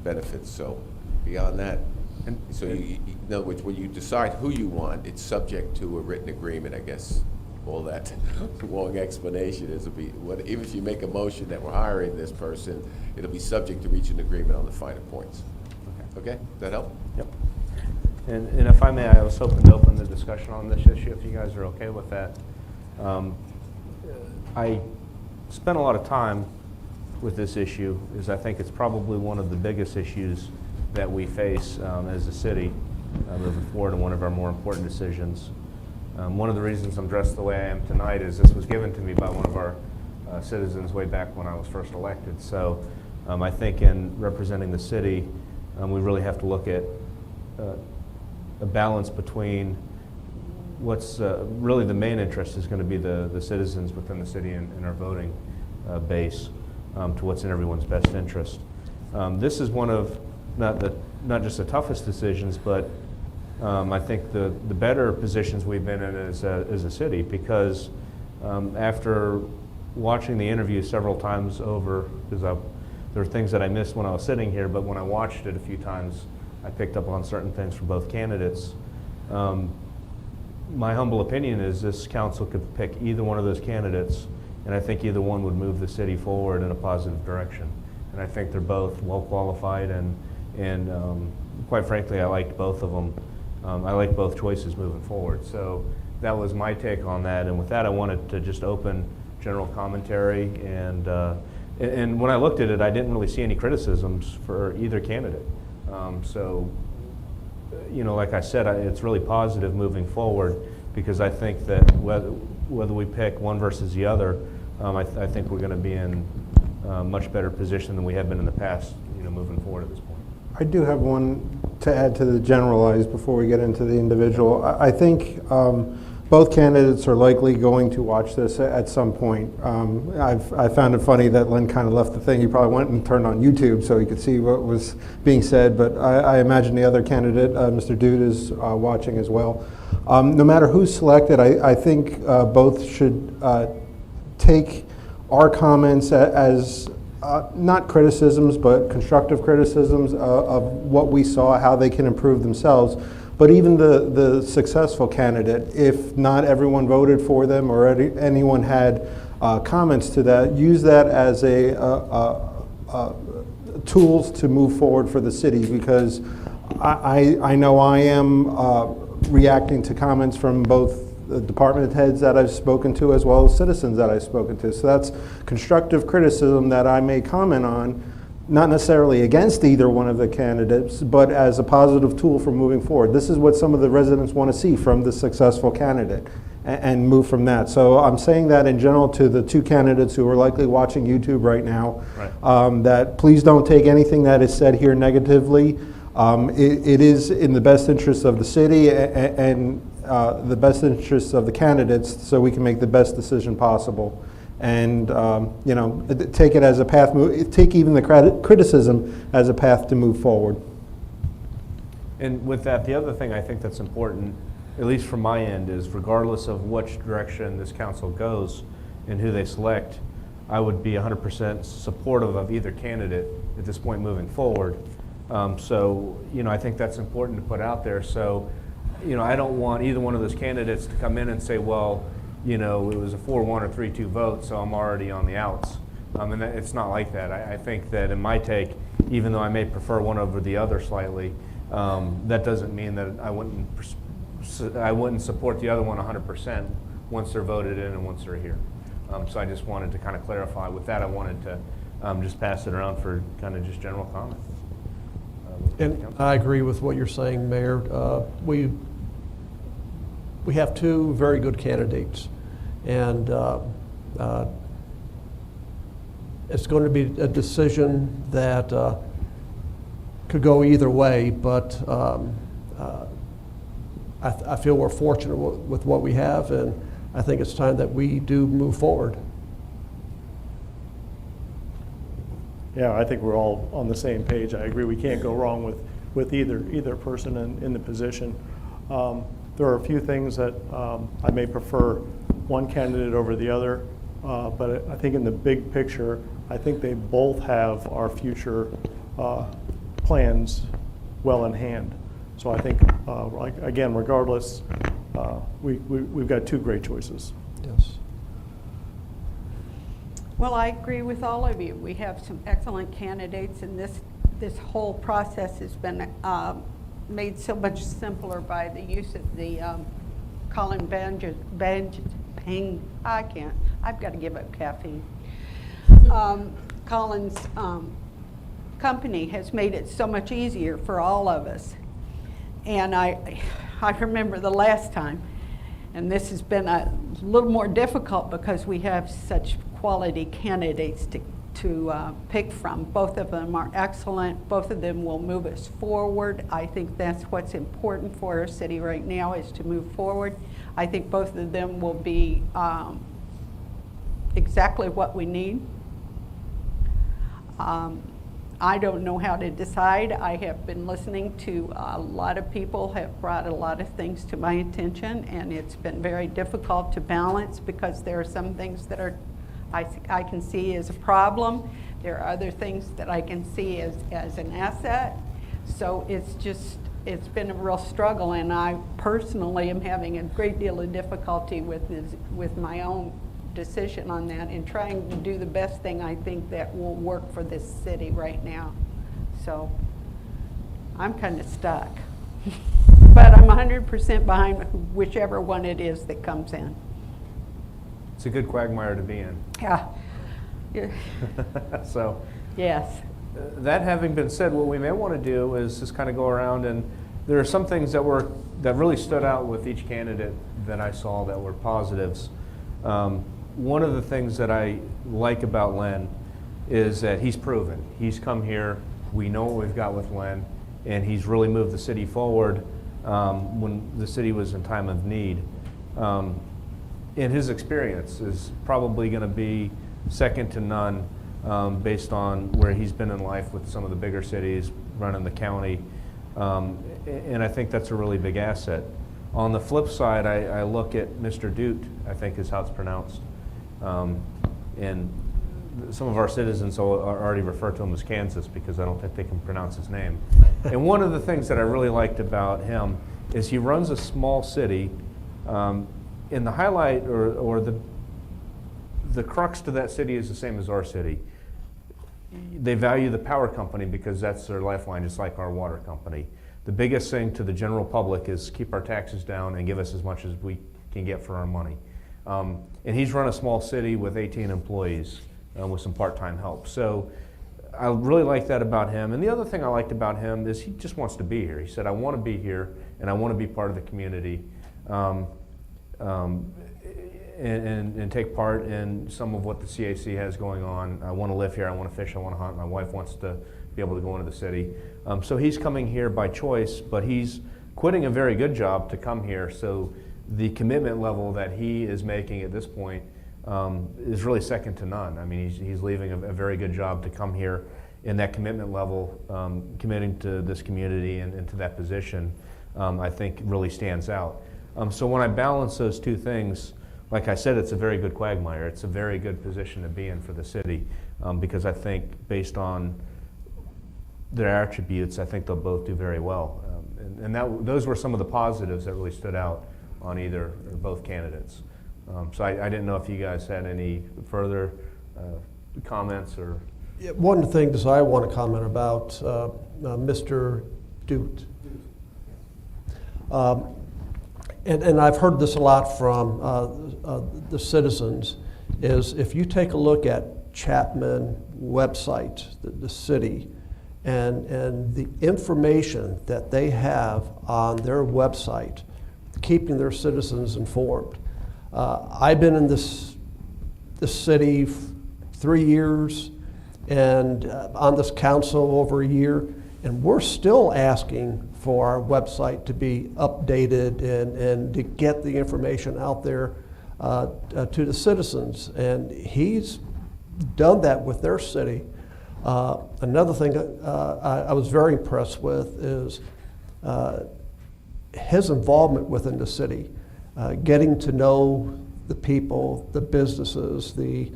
benefits. So beyond that, and so in other words, when you decide who you want, it's subject to a written agreement, I guess. All that long explanation is, even if you make a motion that we're hiring this person, it'll be subject to reaching an agreement on the finer points. Okay? Does that help? Yep. And if I may, I was hoping to open the discussion on this issue, if you guys are okay with that. I spent a lot of time with this issue, because I think it's probably one of the biggest issues that we face as a city moving forward, and one of our more important decisions. One of the reasons I'm dressed the way I am tonight is this was given to me by one of our citizens way back when I was first elected. So I think in representing the city, we really have to look at a balance between what's really the main interest is going to be the citizens within the city and our voting base to what's in everyone's best interest. This is one of not just the toughest decisions, but I think the better positions we've been in as a city, because after watching the interview several times over, because there were things that I missed when I was sitting here, but when I watched it a few times, I picked up on certain things from both candidates. my humble opinion is this council could pick either one of those candidates, and I think either one would move the city forward in a positive direction. And I think they're both well qualified, and quite frankly, I liked both of them. I like both choices moving forward. So that was my take on that. And with that, I wanted to just open general commentary. And when I looked at it, I didn't really see any criticisms for either candidate. So, you know, like I said, it's really positive moving forward, because I think that whether we pick one versus the other, I think we're going to be in a much better position than we have been in the past, you know, moving forward at this point. I do have one to add to the generalized before we get into the individual. I think both candidates are likely going to watch this at some point. I found it funny that Len kind of left the thing. He probably went and turned on YouTube so he could see what was being said, but I imagine the other candidate, Mr. Dude, is watching as well. No matter who's selected, I think both should take our comments as not criticisms, but constructive criticisms of what we saw, how they can improve themselves. But even the successful candidate, if not everyone voted for them or anyone had comments to that, use that as tools to move forward for the city, because I know I am reacting to comments from both the department heads that I've spoken to as well as citizens that I've spoken to. So that's constructive criticism that I may comment on, not necessarily against either one of the candidates, but as a positive tool for moving forward. This is what some of the residents want to see from the successful candidate, and move from that. So I'm saying that in general to the two candidates who are likely watching YouTube right now, that please don't take anything that is said here negatively. It is in the best interest of the city and the best interests of the candidates, so we can make the best decision possible. And you know, take it as a path. Take even the criticism as a path to move forward. And with that, the other thing I think that's important, at least from my end, is regardless of which direction this council goes and who they select, I would be 100% supportive of either candidate at this point moving forward. So, you know, I think that's important to put out there. So, you know, I don't want either one of those candidates to come in and say, well, you know, it was a 4-1 or 3-2 vote, so I'm already on the outs. And it's not like that. I think that in my take, even though I may prefer one over the other slightly, that doesn't mean that I wouldn't support the other one 100% once they're voted in and once they're here. So I just wanted to kind of clarify. With that, I wanted to just pass it around for kind of just general comment. And I agree with what you're saying, Mayor. We have two very good candidates, and it's going to be a decision that could go either way, but I feel we're fortunate with what we have, and I think it's time that we do move forward. Yeah, I think we're all on the same page. I agree. We can't go wrong with either person in the position. There are a few things that I may prefer one candidate over the other, but I think in the big picture, I think they both have our future plans well in hand. So I think, again, regardless, we've got two great choices. Yes. Well, I agree with all of you. We have some excellent candidates, and this whole process has been made so much simpler by the use of the Colin I've got to give up caffeine. Colin's company has made it so much easier for all of us. And I remember the last time, and this has been a little more difficult because we have such quality candidates to pick from. Both of them are excellent. Both of them will move us forward. I think that's what's important for our city right now, is to move forward. I think both of them will be exactly what we need. I don't know how to decide. I have been listening to a lot of people have brought a lot of things to my attention, and it's been very difficult to balance because there are some things that are I can see as a problem. There are other things that I can see as an asset. So it's just it's been a real struggle, and I personally am having a great deal of difficulty with my own decision on that and trying to do the best thing I think that will work for this city right now. So I'm kind of stuck. But I'm 100% behind whichever one it is that comes in. It's a good quagmire to be in. Yeah. So, Yes. that having been said, what we may want to do is just kind of go around, and there are some things that really stood out with each candidate that I saw that were positives. One of the things that I like about Len is that he's proven. He's come here, we know what we've got with Len, and he's really moved the city forward when the city was in time of need. And his experience is probably going to be second to none based on where he's been in life with some of the bigger cities, running the county. And I think that's a really big asset. On the flip side, I look at Mr. Dute, I think is how it's pronounced. And some of our citizens already refer to him as Kansas because I don't think they can pronounce his name. And one of the things that I really liked about him is he runs a small city. And the highlight or the crux to that city is the same as our city. They value the power company because that's their lifeline, just like our water company. The biggest thing to the general public is keep our taxes down and give us as much as we can get for our money. And he's run a small city with 18 employees with some part-time help. So I really like that about him. And the other thing I liked about him is he just wants to be here. He said, I want to be here and I want to be part of the community. And take part in some of what the CAC has going on. I want to live here, I want to fish, I want to hunt. My wife wants to be able to go into the city. So he's coming here by choice, but he's quitting a very good job to come here. So the commitment level that he is making at this point is really second to none. I mean, he's leaving a very good job to come here, and that commitment level, committing to this community and to that position, I think really stands out. So when I balance those two things, like I said, it's a very good quagmire. It's a very good position to be in for the city because I think based on their attributes, I think they'll both do very well. Those were some of the positives that really stood out on either or both candidates. So I didn't know if you guys had any further comments or... Yeah, one of the things I want to comment about Mr. Dute. And I've heard this a lot from the citizens, is if you take a look at Chapman website, the city, and the information that they have on their website, keeping their citizens informed. I've been in this city 3 years and on this council over a year, and we're still asking for our website to be updated and to get the information out there to the citizens. And he's done that with their city. Another thing I was very impressed with is his involvement within the city, getting to know the people, the businesses, the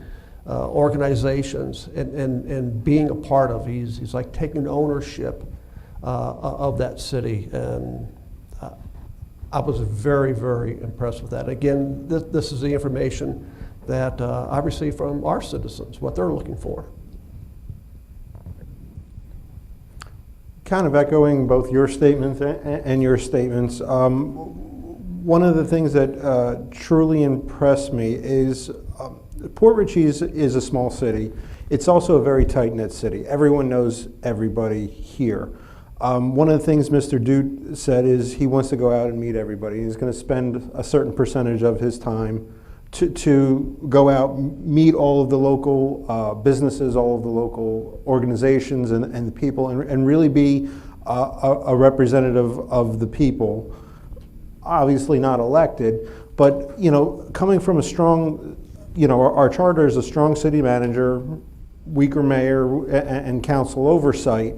organizations, and being a part of. He's like taking ownership of that city, and I was very, very impressed with that. Again, this is the information that I received from our citizens, what they're looking for. Kind of echoing both your statements and your statements, one of the things that truly impressed me is Port Richey is a small city. It's also a very tight-knit city. Everyone knows everybody here. One of the things Mr. Dute said is he wants to go out and meet everybody. He's going to spend a certain percentage of his time to go out, meet all of the local businesses, all of the local organizations and the people, and really be a representative of the people. Obviously not elected, but coming from a strong, our charter is a strong city manager, weaker mayor, and council oversight.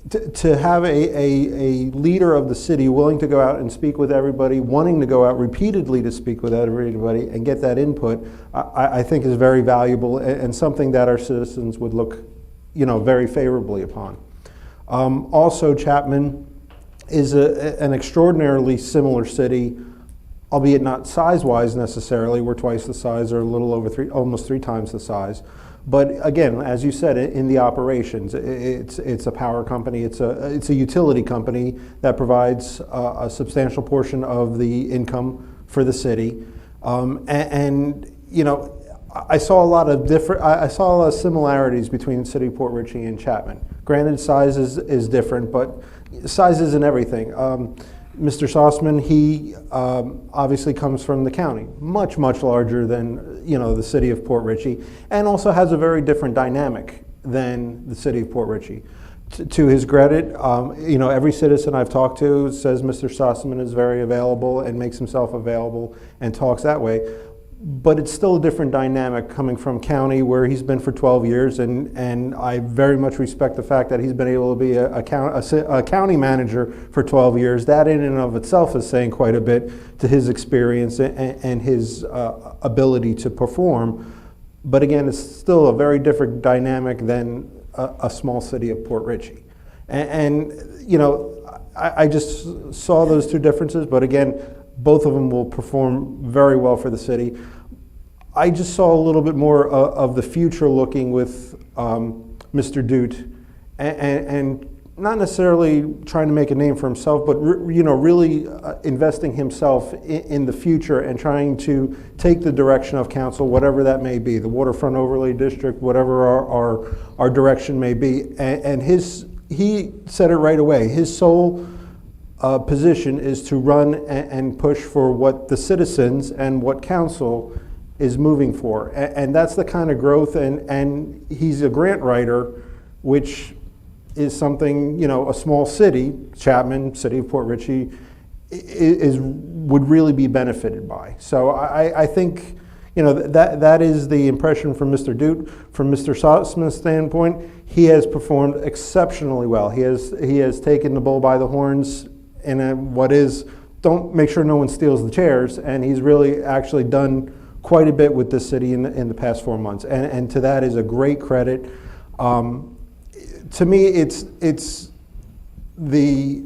To have a leader of the city willing to go out and speak with everybody, wanting to go out repeatedly to speak with everybody and get that input, I think is very valuable and something that our citizens would look, very favorably upon. Also, Chapman is an extraordinarily similar city, albeit not size-wise necessarily. We're twice the size, or a little over almost 3 times the size. But again, as you said, in the operations, it's a power company. It's a utility company that provides a substantial portion of the income for the city. And you know, I saw a lot of similarities between the city of Port Richey and Chapman. Granted, size is different, but size isn't everything. Mr. Sossman, he obviously comes from the county, much larger than, you know, the city of Port Richey, and also has a very different dynamic than the city of Port Richey. To his credit, you know, every citizen I've talked to says Mr. Sossman is very available and makes himself available and talks that way. But it's still a different dynamic coming from county, where he's been for 12 years, and I very much respect the fact that he's been able to be a county manager for 12 years. That in and of itself is saying quite a bit to his experience and his ability to perform. But again, it's still a very different dynamic than a small city of Port Richey. And you know, I just saw those two differences, but again, both of them will perform very well for the city. I just saw a little bit more of the future looking with Mr. Dute, and not necessarily trying to make a name for himself, but you know, really investing himself in the future and trying to take the direction of council, whatever that may be, the waterfront overlay district, whatever our direction may be. And he said it right away. His sole position is to run and push for what the citizens and what council is moving for. And that's the kind of growth, and he's a grant writer, which is something, you know, a small city, Chapman, city of Port Richey, would really be benefited by. So I think, you know, that is the impression from Mr. Dute. From Mr. Sossman's standpoint, he has performed exceptionally well. He has taken the bull by the horns in don't make sure no one steals the chairs, and he's really actually done quite a bit with this city in the past 4 months, and to that is a great credit. To me, it's the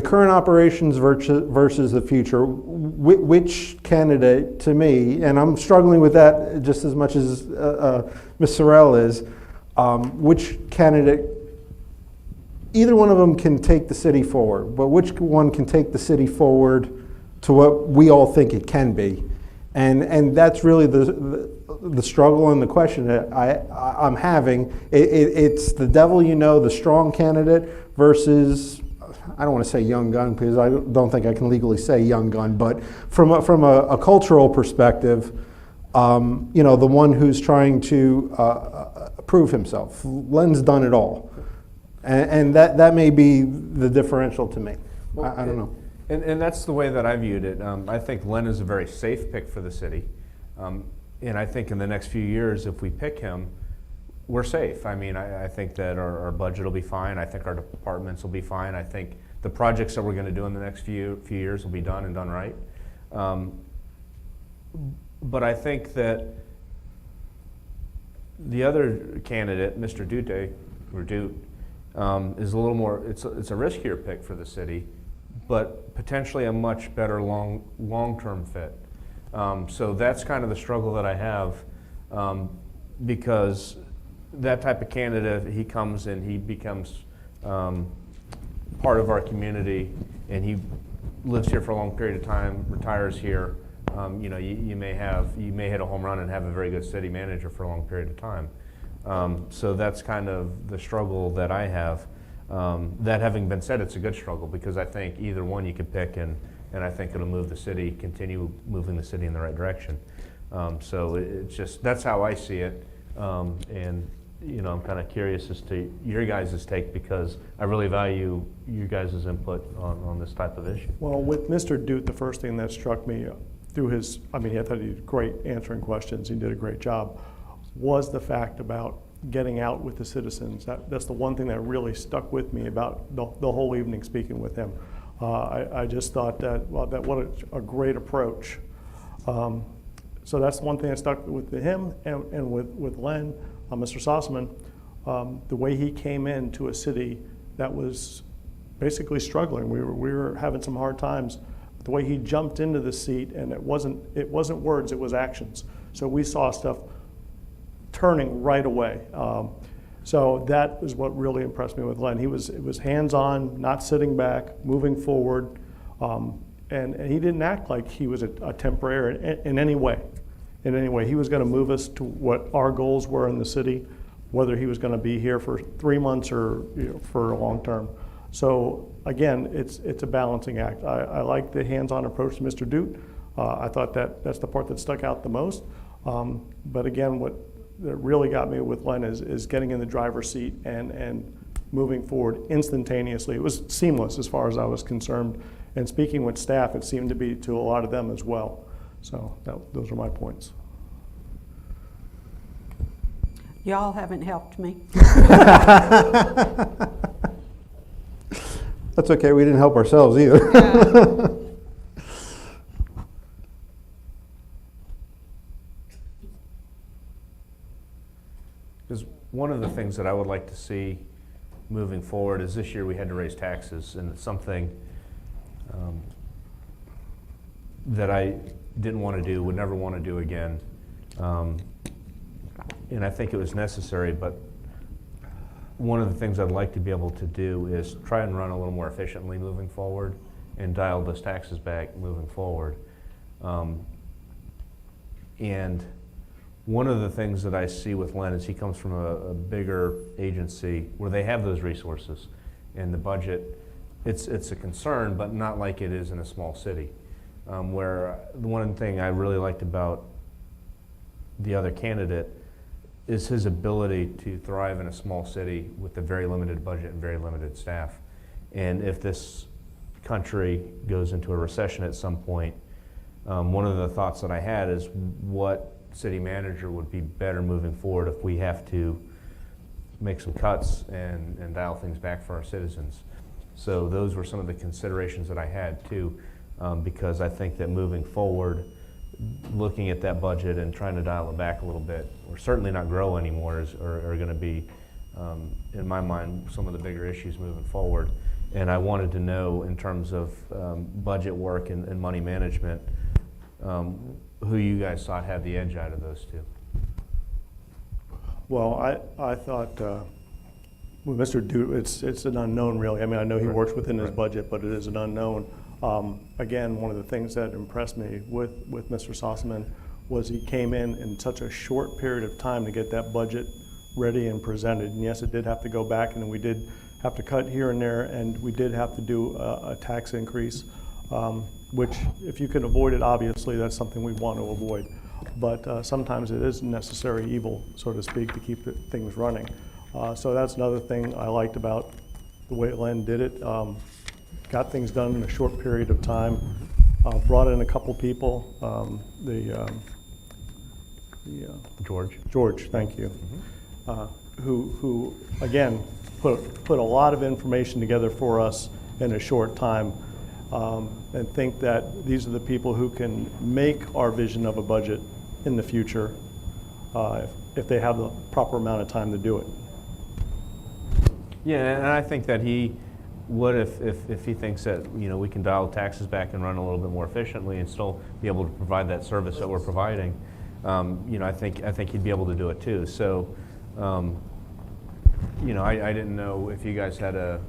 current operations versus the future. Which candidate, to me, and I'm struggling with that just as much as Ms. Sorrell is, which candidate, either one of them can take the city forward, but which one can take the city forward to what we all think it can be? And that's really the struggle and the question that I'm having. It's the devil you know, the strong candidate versus, I don't want to say young gun, because I don't think I can legally say young gun, but from a cultural perspective, you know, the one who's trying to prove himself. Len's done it all. And that may be the differential to me. Well, I don't know. And that's the way that I viewed it. I think Len is a very safe pick for the city. And I think in the next few years, if we pick him, we're safe. I mean, I think that our budget will be fine. I think our departments will be fine. I think the projects that we're going to do in the next few years will be done and done right. But I think that the other candidate, Mr. Dute, is a little more, it's a riskier pick for the city, but potentially a much better long-term fit. So that's kind of the struggle that I have, because that type of candidate, he comes and he becomes part of our community, and he lives here for a long period of time, retires here. You know, you may hit a home run and have a very good city manager for a long period of time. So that's kind of the struggle that I have. That having been said, it's a good struggle, because I think either one you could pick, and I think it'll move the city, continue moving the city in the right direction. So it's just, that's how I see it. And you know, I'm kind of curious as to your guys' take, because I really value you guys' input on this type of issue. Well, with Mr. Dute, the first thing that struck me through his, I mean, I thought he did great answering questions, he did a great job, was the fact about getting out with the citizens. That's the one thing that really stuck with me about the whole evening speaking with him. I just thought that, well, what a great approach. So that's one thing that stuck with him, and with Len, Mr. Sossman, the way he came into a city that was basically struggling. We were having some hard times. The way he jumped into the seat, and it wasn't words, it was actions. So we saw stuff turning right away. So that is what really impressed me with Len. It was hands-on, not sitting back, moving forward, and he didn't act like he was a temporary in any way. In any way, he was going to move us to what our goals were in the city, whether he was going to be here for 3 months or for a long term. So again, it's a balancing act. I like the hands-on approach to Mr. Dute. I thought that's the part that stuck out the most. But again, what really got me with Len is getting in the driver's seat and moving forward instantaneously. It was seamless as far as I was concerned. And speaking with staff, it seemed to be to a lot of them as well. So those are my points. Y'all haven't helped me. That's okay, we didn't help ourselves either. Because one of the things that I would like to see moving forward is this year we had to raise taxes, and it's something that I didn't want to do, would never want to do again. And I think it was necessary, but one of the things I'd like to be able to do is try and run a little more efficiently moving forward and dial those taxes back moving forward. And one of the things that I see with Len is he comes from a bigger agency where they have those resources, and the budget, it's a concern, but not like it is in a small city. Where the one thing I really liked about the other candidate is his ability to thrive in a small city with a very limited budget and very limited staff. And if this country goes into a recession at some point, one of the thoughts that I had is what city manager would be better moving forward if we have to make some cuts and dial things back for our citizens. So those were some of the considerations that I had too, because I think that moving forward, looking at that budget and trying to dial it back a little bit, or certainly not grow anymore, are going to be, in my mind, some of the bigger issues moving forward. And I wanted to know, in terms of budget work and money management, who you guys thought had the edge out of those two. Well, I thought, with Mr. Dute, it's an unknown really. I mean, I know he works within his budget, but it is an unknown. Again, one of the things that impressed me with Mr. Sossaman was he came in such a short period of time to get that budget ready and presented. And yes, it did have to go back, and we did have to cut here and there, and we did have to do a tax increase, which if you can avoid it, obviously that's something we want to avoid. But sometimes it is necessary evil, so to speak, to keep things running. So that's another thing I liked about the way Len did it. Got things done in a short period of time. Brought in a couple people. George, thank you. Who again put a lot of information together for us in a short time, and think that these are the people who can make our vision of a budget in the future if they have the proper amount of time to do it. Yeah, and I think that he would if he thinks that we can dial taxes back and run a little bit more efficiently and still be able to provide that service that we're providing. I think he'd be able to do it too. So, I didn't know if you guys had a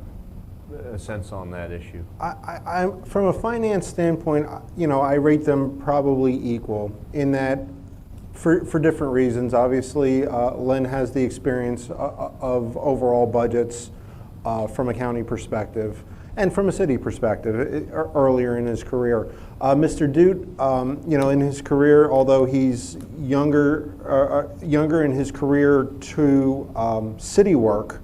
sense on that issue. I from a finance standpoint, I rate them probably equal in that for different reasons. Obviously, Len has the experience of overall budgets from a county perspective and from a city perspective earlier in his career. Mr. Dute, in his career, although he's younger in his career to city work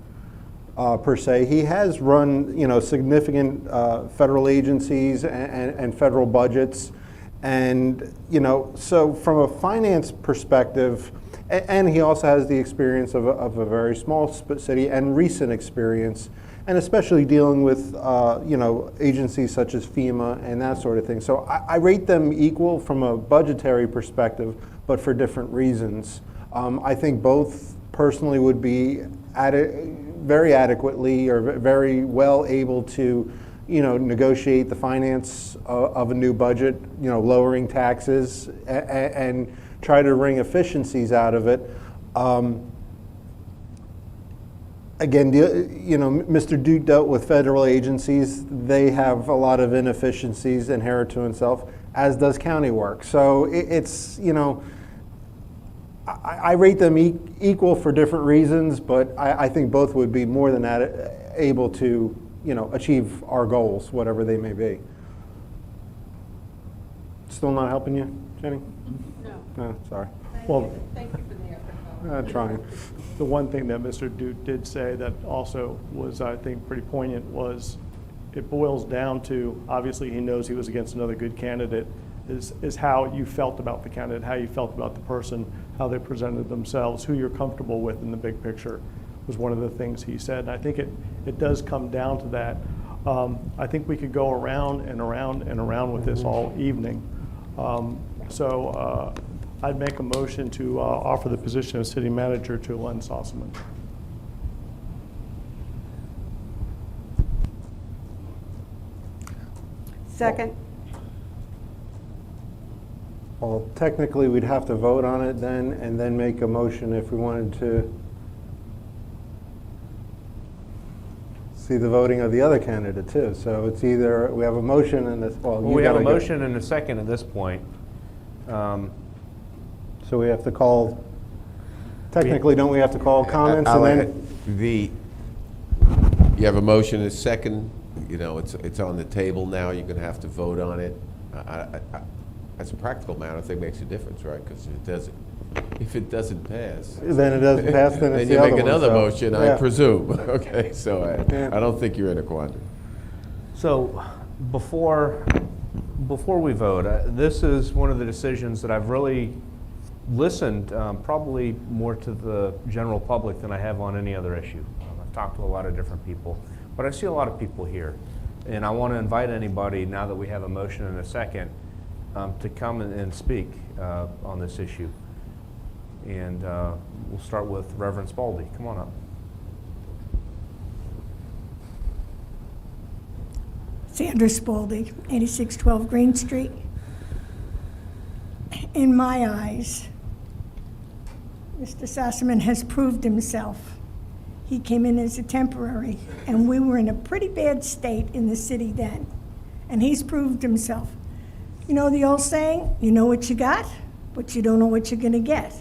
per se, he has run significant federal agencies and federal budgets, and so from a finance perspective, and he also has the experience of a very small city and recent experience, and especially dealing with agencies such as FEMA and that sort of thing. So I rate them equal from a budgetary perspective, but for different reasons. I think both personally would be very adequately or very well able to, negotiate the finance of a new budget, lowering taxes and try to wring efficiencies out of it. Again, Mr. Duke dealt with federal agencies. They have a lot of inefficiencies inherent to himself, as does county work. So it's, I rate them equal for different reasons, but I think both would be more than able to, achieve our goals, whatever they may be. Still not helping you, Jenny? No, sorry. Well, Thank you for the effort. Trying. The one thing that Mr. Duke did say that also was, I think, pretty poignant was it boils down to, obviously he knows he was against another good candidate, is how you felt about the candidate, how you felt about the person, how they presented themselves, who you're comfortable with in the big picture was one of the things he said. And I think it does come down to that. I think we could go around and around and around with this all evening. So I'd make a motion to offer the position of city manager to Len Sossaman. Second. Well, technically, we'd have to vote on it then, and then make a motion if we wanted to see the voting of the other candidate too. So it's either, we have a motion and this, well, Well, you we have a gotta go. motion and a second at this point. So we have to call, technically, don't we have to call comments and then? You have a motion and a second, it's on the table now, you're gonna have to vote on it. As a practical matter, I think it makes a difference, right? Because if it doesn't pass. Then it doesn't pass, then it's the you other make one, another so, motion, I yeah. presume. Okay, so Yeah. I don't think you're in a quandary. So before we vote, this is one of the decisions that I've really listened probably more to the general public than I have on any other issue. I've talked to a lot of different people, but I see a lot of people here. And I want to invite anybody, now that we have a motion and a second, to come and speak on this issue. And we'll start with Reverend Spalding. Come on up. Sandra Spalding, 8612 Green Street. In my eyes, Mr. Sossaman has proved himself. He came in as a temporary, and we were in a pretty bad state in the city then. And he's proved himself. You know the old saying, you know what you got, but you don't know what you're gonna get.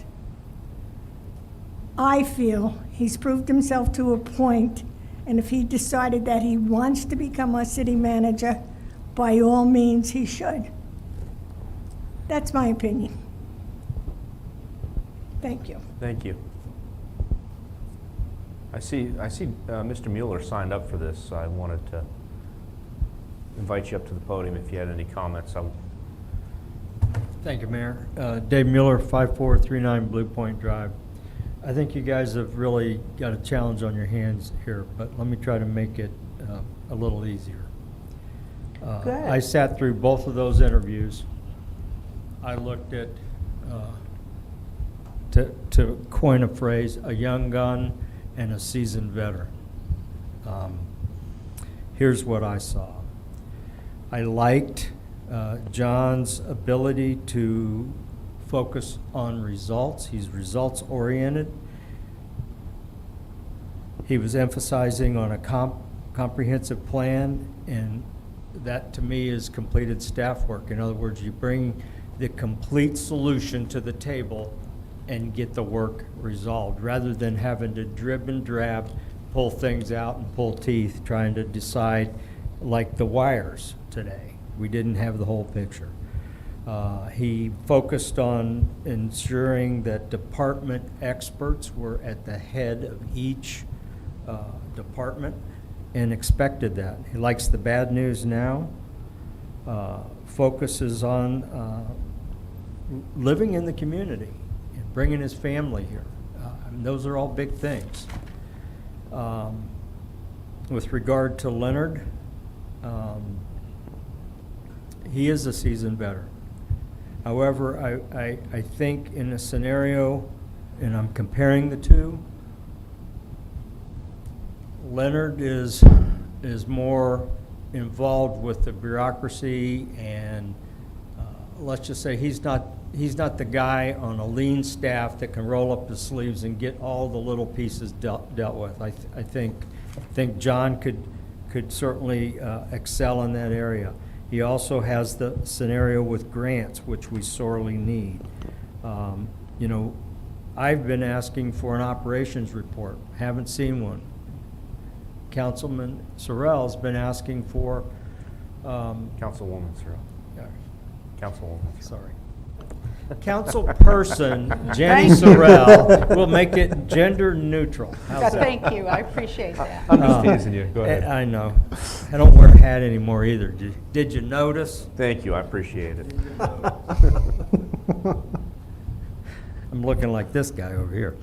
I feel he's proved himself to a point, and if he decided that he wants to become our city manager, by all means, he should. That's my opinion. Thank you. Thank you. I see Mr. Mueller signed up for this, so I wanted to invite you up to the podium if you had any comments. Thank you, Mayor. Dave Mueller, 5439 Blue Point Drive. I think you guys have really got a challenge on your hands here, but let me try to make it a little easier. Good. I sat through both of those interviews. I looked at, to coin a phrase, a young gun and a seasoned veteran. Here's what I saw. I liked John's ability to focus on results. He's results oriented. He was emphasizing on a comprehensive plan, and that to me is completed staff work. In other words, you bring the complete solution to the table and get the work resolved, rather than having to drib and drab, pull things out and pull teeth, trying to decide like the wires today. We didn't have the whole picture. He focused on ensuring that department experts were at the head of each department and expected that. He likes the bad news now, focuses on living in the community and bringing his family here. Those are all big things. With regard to Leonard, he is a seasoned veteran. However, I think in a scenario, and I'm comparing the two, Leonard is more involved with the bureaucracy, and let's just say he's not the guy on a lean staff that can roll up his sleeves and get all the little pieces dealt with. I think John could certainly excel in that area. He also has the scenario with grants, which we sorely need. You know, I've been asking for an operations report, haven't seen one. Councilman Sorrell's been asking for, Councilwoman Sorrell. Councilwoman. sorry. Councilperson Jenny Sorrell will make it gender neutral. How's that? Thank you, I appreciate that. I'm just teasing you. Go ahead. I know. I don't wear a hat anymore either. Did you notice? Thank you. I appreciate it. I'm looking like this guy over here.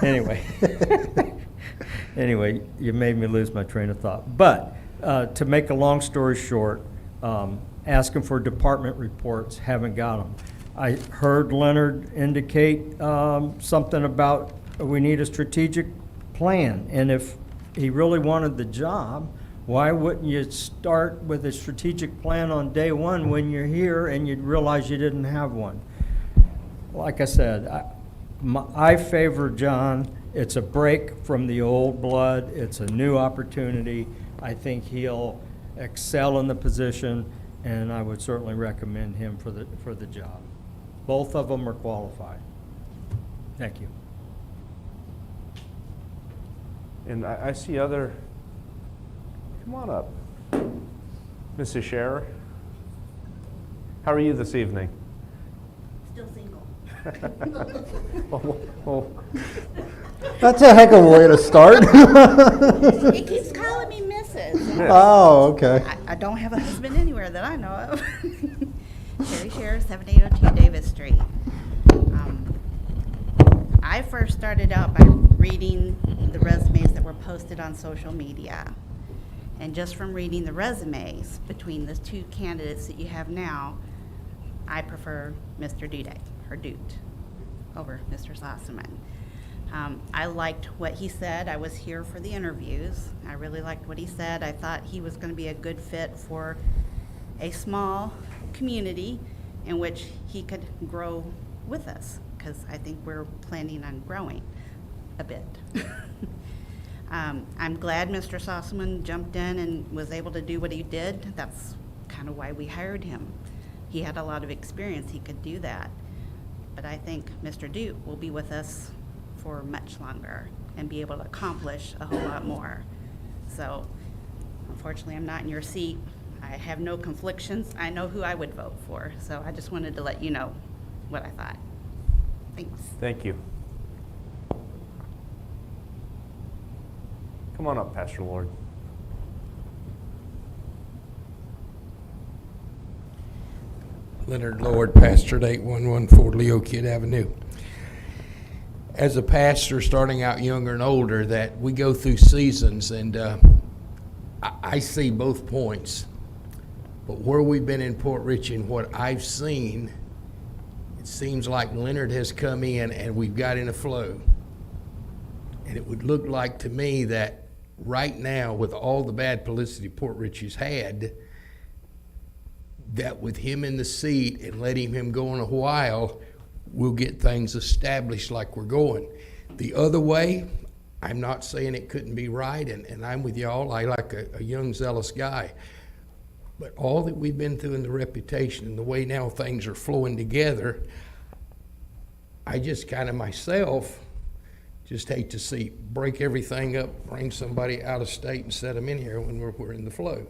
Anyway. Anyway, you made me lose my train of thought. But to make a long story short, asking for department reports, haven't got them. I heard Leonard indicate something about we need a strategic plan. And if he really wanted the job, why wouldn't you start with a strategic plan on day one when you're here and you'd realize you didn't have one? Like I said, I favor John. It's a break from the old blood. It's a new opportunity. I think he'll excel in the position, and I would certainly recommend him for the job. Both of them are qualified. Thank you. And I see other, come on up. Mrs. Scherer, how are you this evening? Still single. Well, That's a heck of a way to start. It keeps calling me Mrs. Yes. Oh, okay. I don't have a husband anywhere that I know of. Sherry Scherer, 7802 Davis Street. I first started out by reading the resumes that were posted on social media. And just from reading the resumes between the two candidates that you have now, I prefer Mr. Duday, or Dute, over Mr. Sossaman. I liked what he said. I was here for the interviews. I really liked what he said. I thought he was going to be a good fit for a small community in which he could grow with us, because I think we're planning on growing a bit. I'm glad Mr. Sossaman jumped in and was able to do what he did. That's kind of why we hired him. He had a lot of experience. He could do that. But I think Mr. Duke will be with us for much longer and be able to accomplish a whole lot more. So unfortunately, I'm not in your seat. I have no conflictions. I know who I would vote for. So I just wanted to let you know what I thought. Thanks. Thank you. Come on up, Pastor Lord. Leonard Lord, pastor at 8114 Leo Kidd Avenue. As a pastor starting out younger and older, that we go through seasons, and I see both points. But where we've been in Port Richey and what I've seen, it seems like Leonard has come in and we've got in a flow. And it would look like to me that right now, with all the bad publicity Port Richey's had, that with him in the seat and letting him go in a while, we'll get things established like we're going. The other way, I'm not saying it couldn't be right, and I'm with y'all. I like a young, zealous guy. But all that we've been through in the reputation and the way now things are flowing together, I just kind of myself just hate to see break everything up, bring somebody out of state and set them in here when we're in the flow.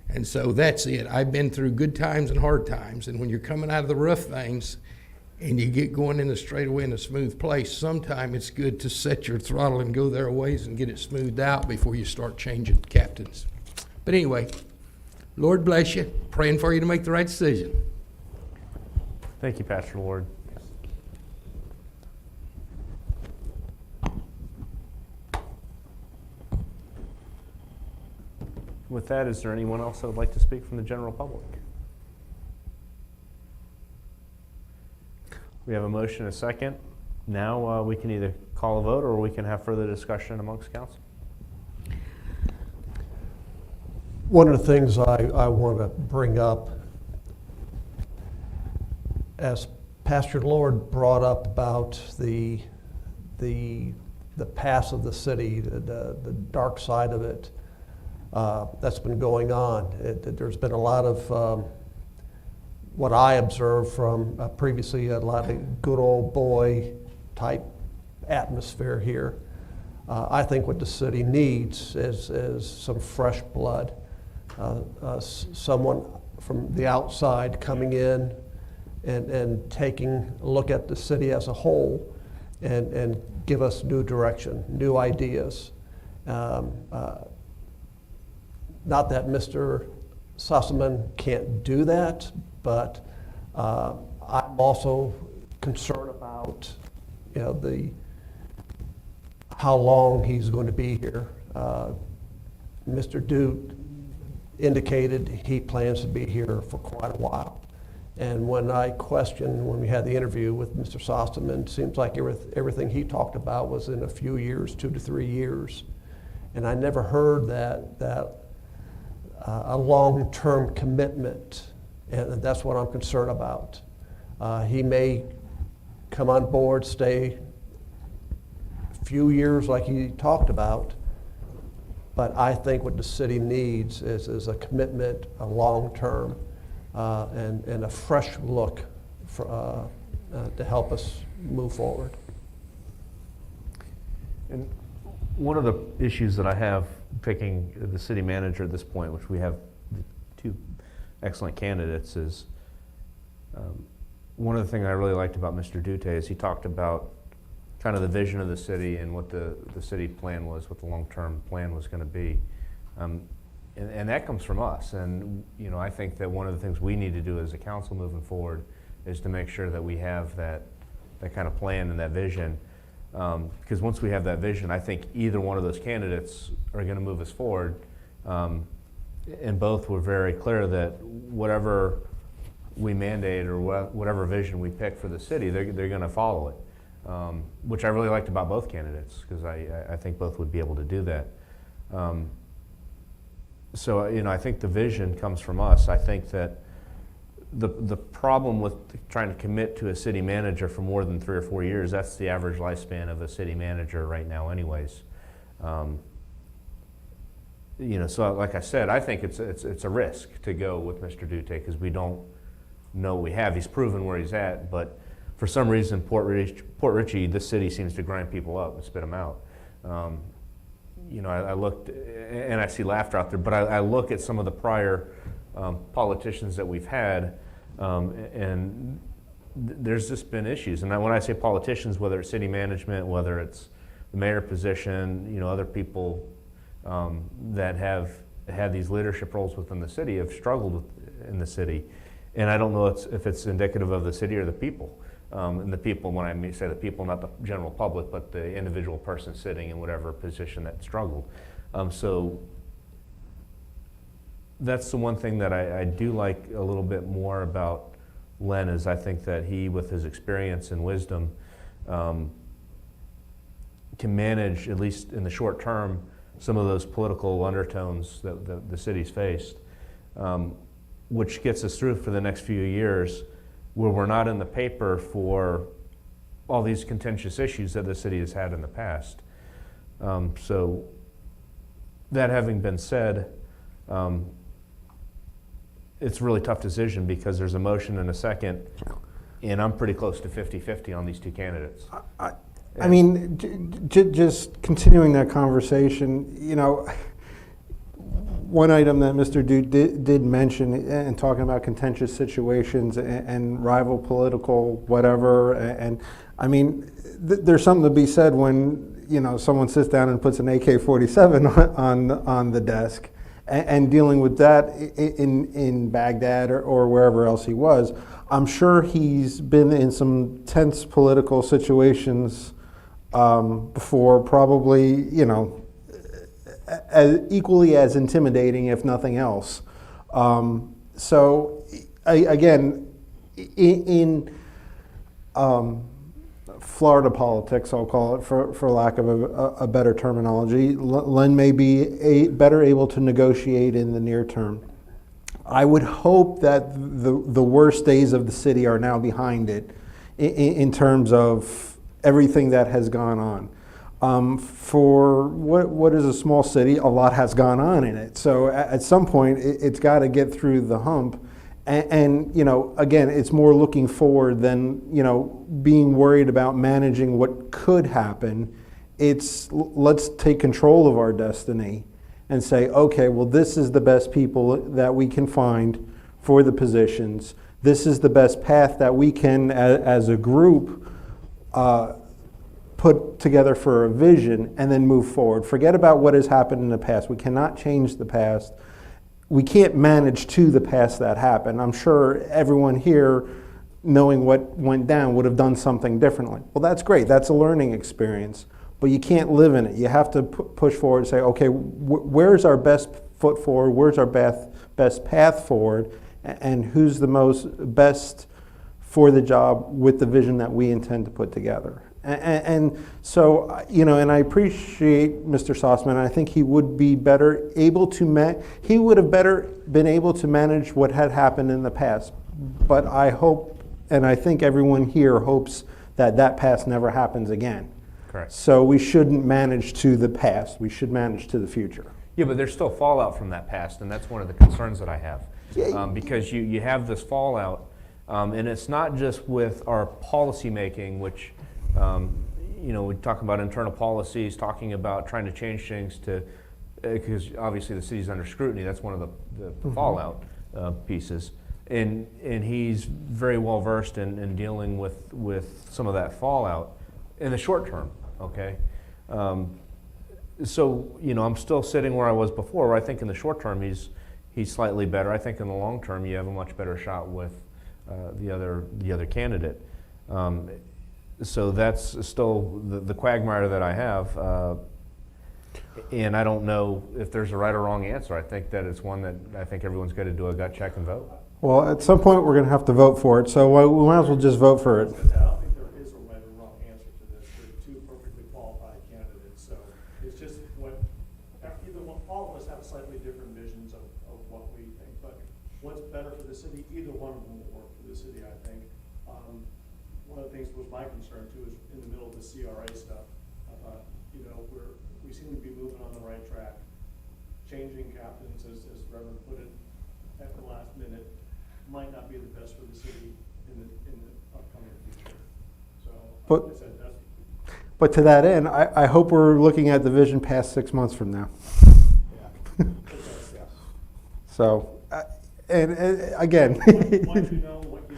And so that's it. I've been through good times and hard times, and when you're coming out of the rough things and you get going in a straightaway in a smooth place, sometimes it's good to set your throttle and go their ways and get it smoothed out before you start changing captains. But anyway, Lord bless you. Praying for you to make the right decision. Thank you, Pastor Lord. With that, is there anyone else that would like to speak from the general public? We have a motion and a second. Now we can either call a vote or we can have further discussion amongst council. One of the things I want to bring up, as Pastor Lord brought up about the past of the city, the dark side of it, that's been going on. There's been a lot of what I observed from previously, a lot of good old boy type atmosphere here. I think what the city needs is some fresh blood, someone from the outside coming in and taking a look at the city as a whole and give us new direction, new ideas. Not that Mr. Sossaman can't do that, but I'm also concerned about, how long he's going to be here. Mr. Duke indicated he plans to be here for quite a while. And when we had the interview with Mr. Sossaman, it seems like everything he talked about was in a few years, 2 to 3 years. And I never heard that a long-term commitment, and that's what I'm concerned about. He may come on board, stay a few years like he talked about, but I think what the city needs is a commitment, a long-term, and a fresh look to help us move forward. And one of the issues that I have picking the city manager at this point, which we have two excellent candidates, is one of the things I really liked about Mr. Dute is he talked about kind of the vision of the city and what the city plan was, what the long-term plan was going to be. And that comes from us. And I think that one of the things we need to do as a council moving forward is to make sure that we have that kind of plan and that vision. Because once we have that vision, I think either one of those candidates are going to move us forward. And both were very clear that whatever we mandate or whatever vision we pick for the city, they're going to follow it. Which I really liked about both candidates, because I think both would be able to do that. So I think the vision comes from us. I think that the problem with trying to commit to a city manager for more than 3 or 4 years, that's the average lifespan of a city manager right now anyways. So like I said, I think it's a risk to go with Mr. Dute because we don't know what we have. He's proven where he's at, but for some reason, Port Richey, this city seems to grind people up and spit them out. I looked, and I see laughter out there, but I look at some of the prior politicians that we've had, and there's just been issues. And when I say politicians, whether it's city management, whether it's the mayor position, other people that have had these leadership roles within the city have struggled in the city. And I don't know if it's indicative of the city or the people. And the people, when I say the people, not the general public, but the individual person sitting in whatever position that struggled. So that's the one thing that I do like a little bit more about Len is I think that he, with his experience and wisdom, can manage, at least in the short term, some of those political undertones that the city's faced, which gets us through for the next few years, where we're not in the paper for all these contentious issues that the city has had in the past. So that having been said, it's a really tough decision because there's a motion and a second, and I'm pretty close to 50-50 on these two candidates. I mean, just continuing that conversation, one item that Mr. Duke did mention in talking about contentious situations and rival political whatever, and I mean, there's something to be said when someone sits down and puts an AK-47 on the desk, and dealing with that in Baghdad or wherever else he was. I'm sure he's been in some tense political situations before, probably equally as intimidating, if nothing else. Florida politics, I'll call it, for lack of a better terminology. Len may be better able to negotiate in the near term. I would hope that the worst days of the city are now behind it in terms of everything that has gone on. For what is a small city, a lot has gone on in it. So at some point, it's got to get through the hump. And you know, again, it's more looking forward than, you know, being worried about managing what could happen. It's let's take control of our destiny and say, okay, well, this is the best people that we can find for the positions. This is the best path that we can, as a group, put together for a vision and then move forward. Forget about what has happened in the past. We cannot change the past. We can't manage to the past that happened. I'm sure everyone here, knowing what went down, would have done something differently. Well, that's great. That's a learning experience. But you can't live in it. You have to push forward and say, okay, where's our best foot forward? Where's our best path forward? And who's the best for the job with the vision that we intend to put together? And so, you know, and I appreciate Mr. Sossman. I think he would be better able to he would have better been able to manage what had happened in the past. But I hope, and I think everyone here hopes, that that past never happens again. Correct. So we shouldn't manage to the past. We should manage to the future. Yeah, but there's still fallout from that past, and that's one of the concerns that I have. Because you have this fallout, and it's not just with our policy making, which, you know, we talk about internal policies, talking about trying to change things to, because obviously the city's under scrutiny. That's one of the fallout pieces. And he's very well versed in dealing with some of that fallout in the short term, okay? So, you know, I'm still sitting where I was before, where I think in the short term he's slightly better. I think in the long term you have a much better shot with the other candidate. So that's still the quagmire that I have. And I don't know if there's a right or wrong answer. I think that it's one that I think everyone's got to do a gut check and vote. Well, at some point we're going to have to vote for it, so we might as well just vote for it. I don't think there is a right or wrong answer to this. They're two perfectly qualified candidates, so it's just all of us have slightly different visions of what we think, but what's better for the city, either one of them will work for the city, I think. One of the things that was my concern too is in the middle of the CRA stuff. You know, we seem to be moving on the right track. Changing captains, as Reverend put it, at the last minute might not be the best for the city in the upcoming future. So, like I said, But to that end, I hope we're looking at the vision past 6 months from now. yeah. So, and again. What you know, what you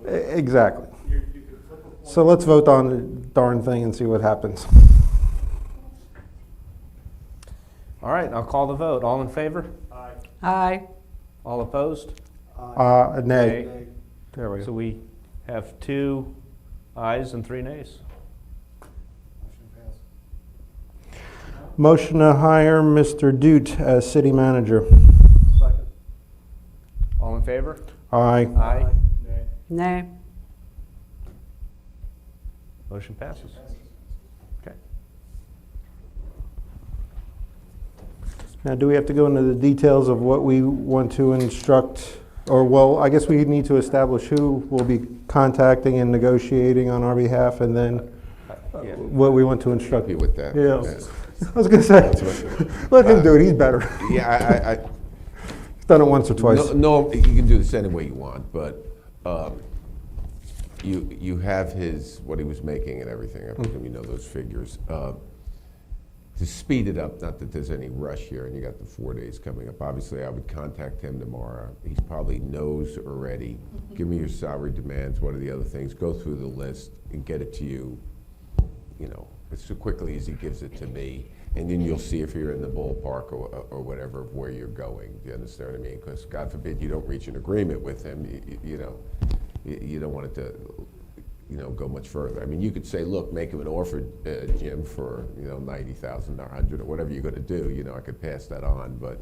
don't know. Exactly. You could flip a coin. So let's vote on the darn thing and see what happens. All right, I'll call the vote. All in favor? Aye. Aye. All opposed? Nay. Nay. There we So go. we have 2 ayes and 3 nays. Motion to hire Mr. Dute as city manager. Second. All in favor? Aye. Aye. Nay. Nay. Motion passes. Okay. Now, do we have to go into the details of what we want to instruct? Or, well, I guess we need to establish who we'll be contacting and negotiating on our behalf, and then Yeah. what we want to instruct. Happy with that. Yeah. I was going to say, let him do it, he's better. Yeah, He's done it once or twice. No, you can do this any way you want, but you have what he was making and everything. I presume you know those figures. To speed it up, not that there's any rush here, and you got the 4 days coming up. Obviously, I would contact him tomorrow. He probably knows already. Give me your salary demands. What are the other things? Go through the list and get it to you. You know, as quickly as he gives it to me, and then you'll see if you're in the ballpark or whatever of where you're going. Do you understand what I mean? Because God forbid you don't reach an agreement with him. You know, you don't want it to, you know, go much further. I mean, you could say, look, make him an offer, Jim, for, you know, $90,000 or $100,000 or whatever you're going to do. You know, I could pass that on, but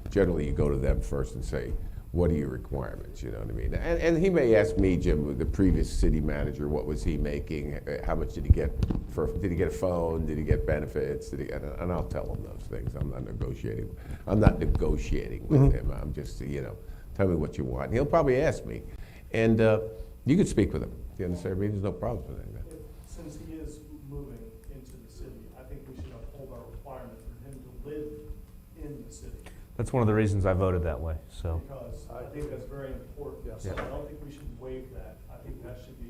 generally you go to them first and say, what are your requirements, you know what I mean? And he may ask me, Jim, the previous city manager, what was he making? How much did he get did he get a phone? Did he get benefits? And I'll tell him those things. I'm not negotiating with him. I'm just, tell me what you want. And he'll probably ask me. And you could speak with him. You understand me? There's no problem with that. Since he is moving into the city, I think we should uphold our requirement for him to live in the city. That's one of the reasons I voted that way, so. Because I think that's very important. So Yeah. I don't think we should waive that. I think that should be,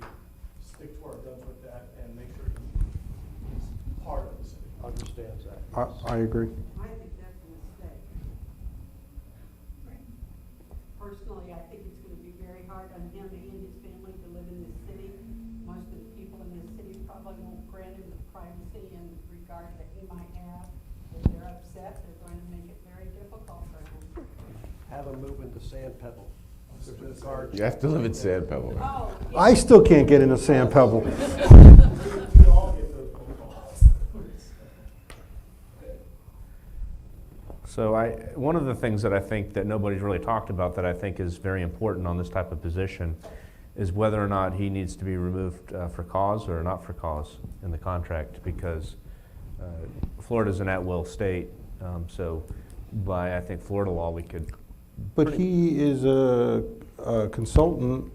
stick to our guns with that and make sure he's part of the city. Understands that. I agree. I think that's a mistake. Personally, I think it's going to be very hard on him and his family to live in this city. Most of the people in this city probably won't grant him the privacy and regard that he might have. If they're upset, they're going to make it very difficult for him. Have him move into Sand Pebble. There's a guard. You have to live in Sand Pebble. Oh, I still can't get into Sand Pebble. We all get those phone calls. So one of the things that I think that nobody's really talked about that I think is very important on this type of position is whether or not he needs to be removed for cause or not for cause in the contract, because Florida's an at-will state, so by, I think, Florida law, we could. But he is a consultant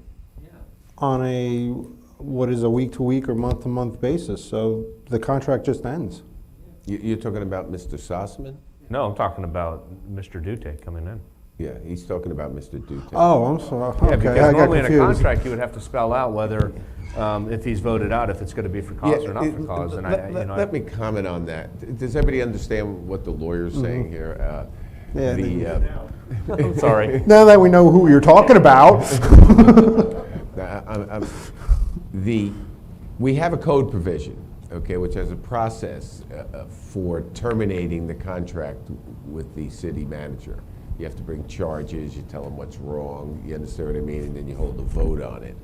on a week-to-week or month-to-month basis, so the contract just ends. You're talking about Mr. Sossaman? No, I'm talking about Mr. Dute coming in. Yeah, he's talking about Mr. Dute. Oh, I'm sorry. Yeah, Okay, because I got normally in a confused. contract, you would have to spell out whether, if he's voted out, if it's going to be for cause or not for cause. And Let me comment on that. Does everybody understand what the lawyer's saying here? Yeah, Sorry. Now that we know who you're talking about. We have a code provision, okay, which has a process for terminating the contract with the city manager. You have to bring charges, you tell them what's wrong, you understand what I mean, and then you hold a vote on it.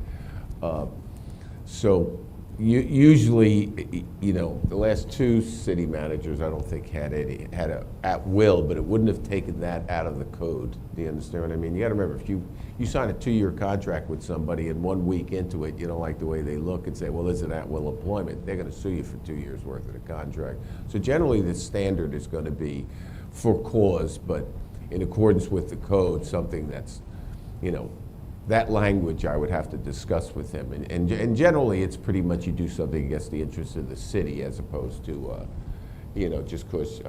So usually, the last two city managers, I don't think had a at will, but it wouldn't have taken that out of the code. Do you understand what I mean? You got to remember, if you sign a 2-year contract with somebody and 1 week into it, you don't like the way they look and say, well, is it at will employment? They're going to sue you for 2 years worth of the contract. So generally, the standard is going to be for cause, but in accordance with the code, something that's, that language I would have to discuss with him. And generally, it's pretty much you do something against the interests of the city as opposed to, just because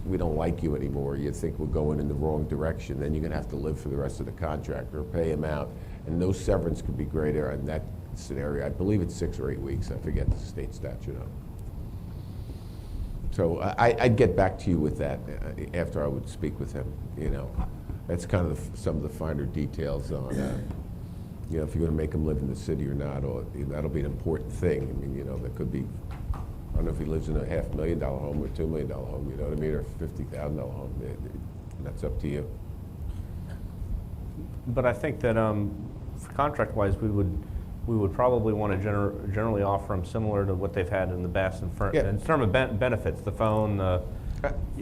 we don't like you anymore, you think we're going in the wrong direction, then you're going to have to live for the rest of the contract or pay him out. And no severance could be greater in that scenario. I believe it's 6 or 8 weeks. I forget the state statute on it. So I'd get back to you with that after I would speak with him, That's kind of some of the finer details on, if you're going to make him live in the city or not, or that'll be an important thing. I mean, there could be, I don't know if he lives in a $500,000 home or $2 million home, you know what I mean, or $50,000 home. That's up to you. But I think that contract-wise, we would probably want to generally offer them similar to what they've had in the past in terms of benefits, the phone,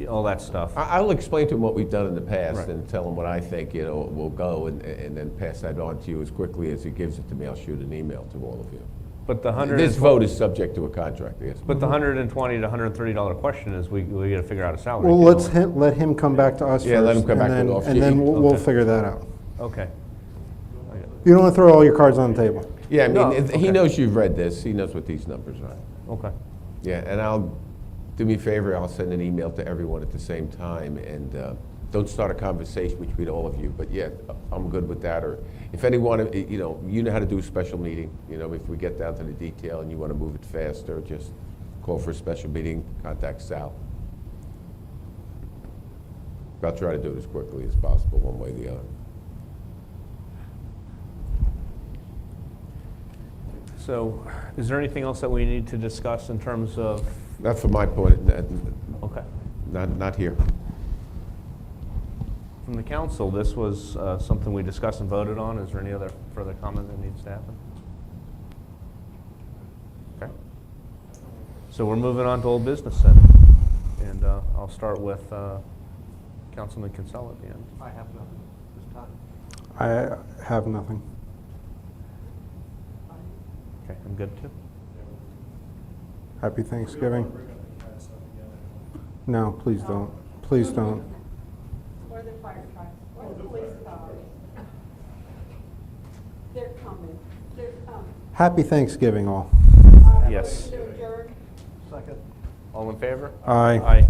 all that stuff. I'll explain to him what we've done in the past Right. and tell him what I think, will go, and then pass that on to you as quickly as he gives it to me. I'll shoot an email to all of you. But the This vote is subject to a contract, yes. But the $120 to $130 question is we got to figure out a salary. Well, can't let him come back to us first. Yeah, let him come back with off And then sheet. we'll Okay. figure that out. we? Okay. You don't want to throw all your cards on the table. Yeah, I mean, No, he okay. knows you've read this. He knows what these numbers are. Okay. Yeah, and do me a favor, I'll send an email to everyone at the same time, and don't start a conversation between all of you, but yeah, I'm good with that. Or if anyone, you know how to do a special meeting. If we get down to the detail and you want to move it faster, just call for a special meeting, contact Sal. I'll try to do it as quickly as possible, one way or the other. So is there anything else that we need to discuss in terms of? Not from my point, Okay. not here. From the council, this was something we discussed and voted on. Is there any other further comment that needs to happen? Okay. So we're moving on to old business then. And I'll start with Councilman Kinsella at the end. I have nothing this time. I have nothing. Okay, I'm good too. Happy Thanksgiving. No, please don't. Please don't. Or the fire trucks, or the police cars. They're coming, they're coming. Happy Thanksgiving, all. Yes. To adjourn. Second. All in favor? Aye. Aye.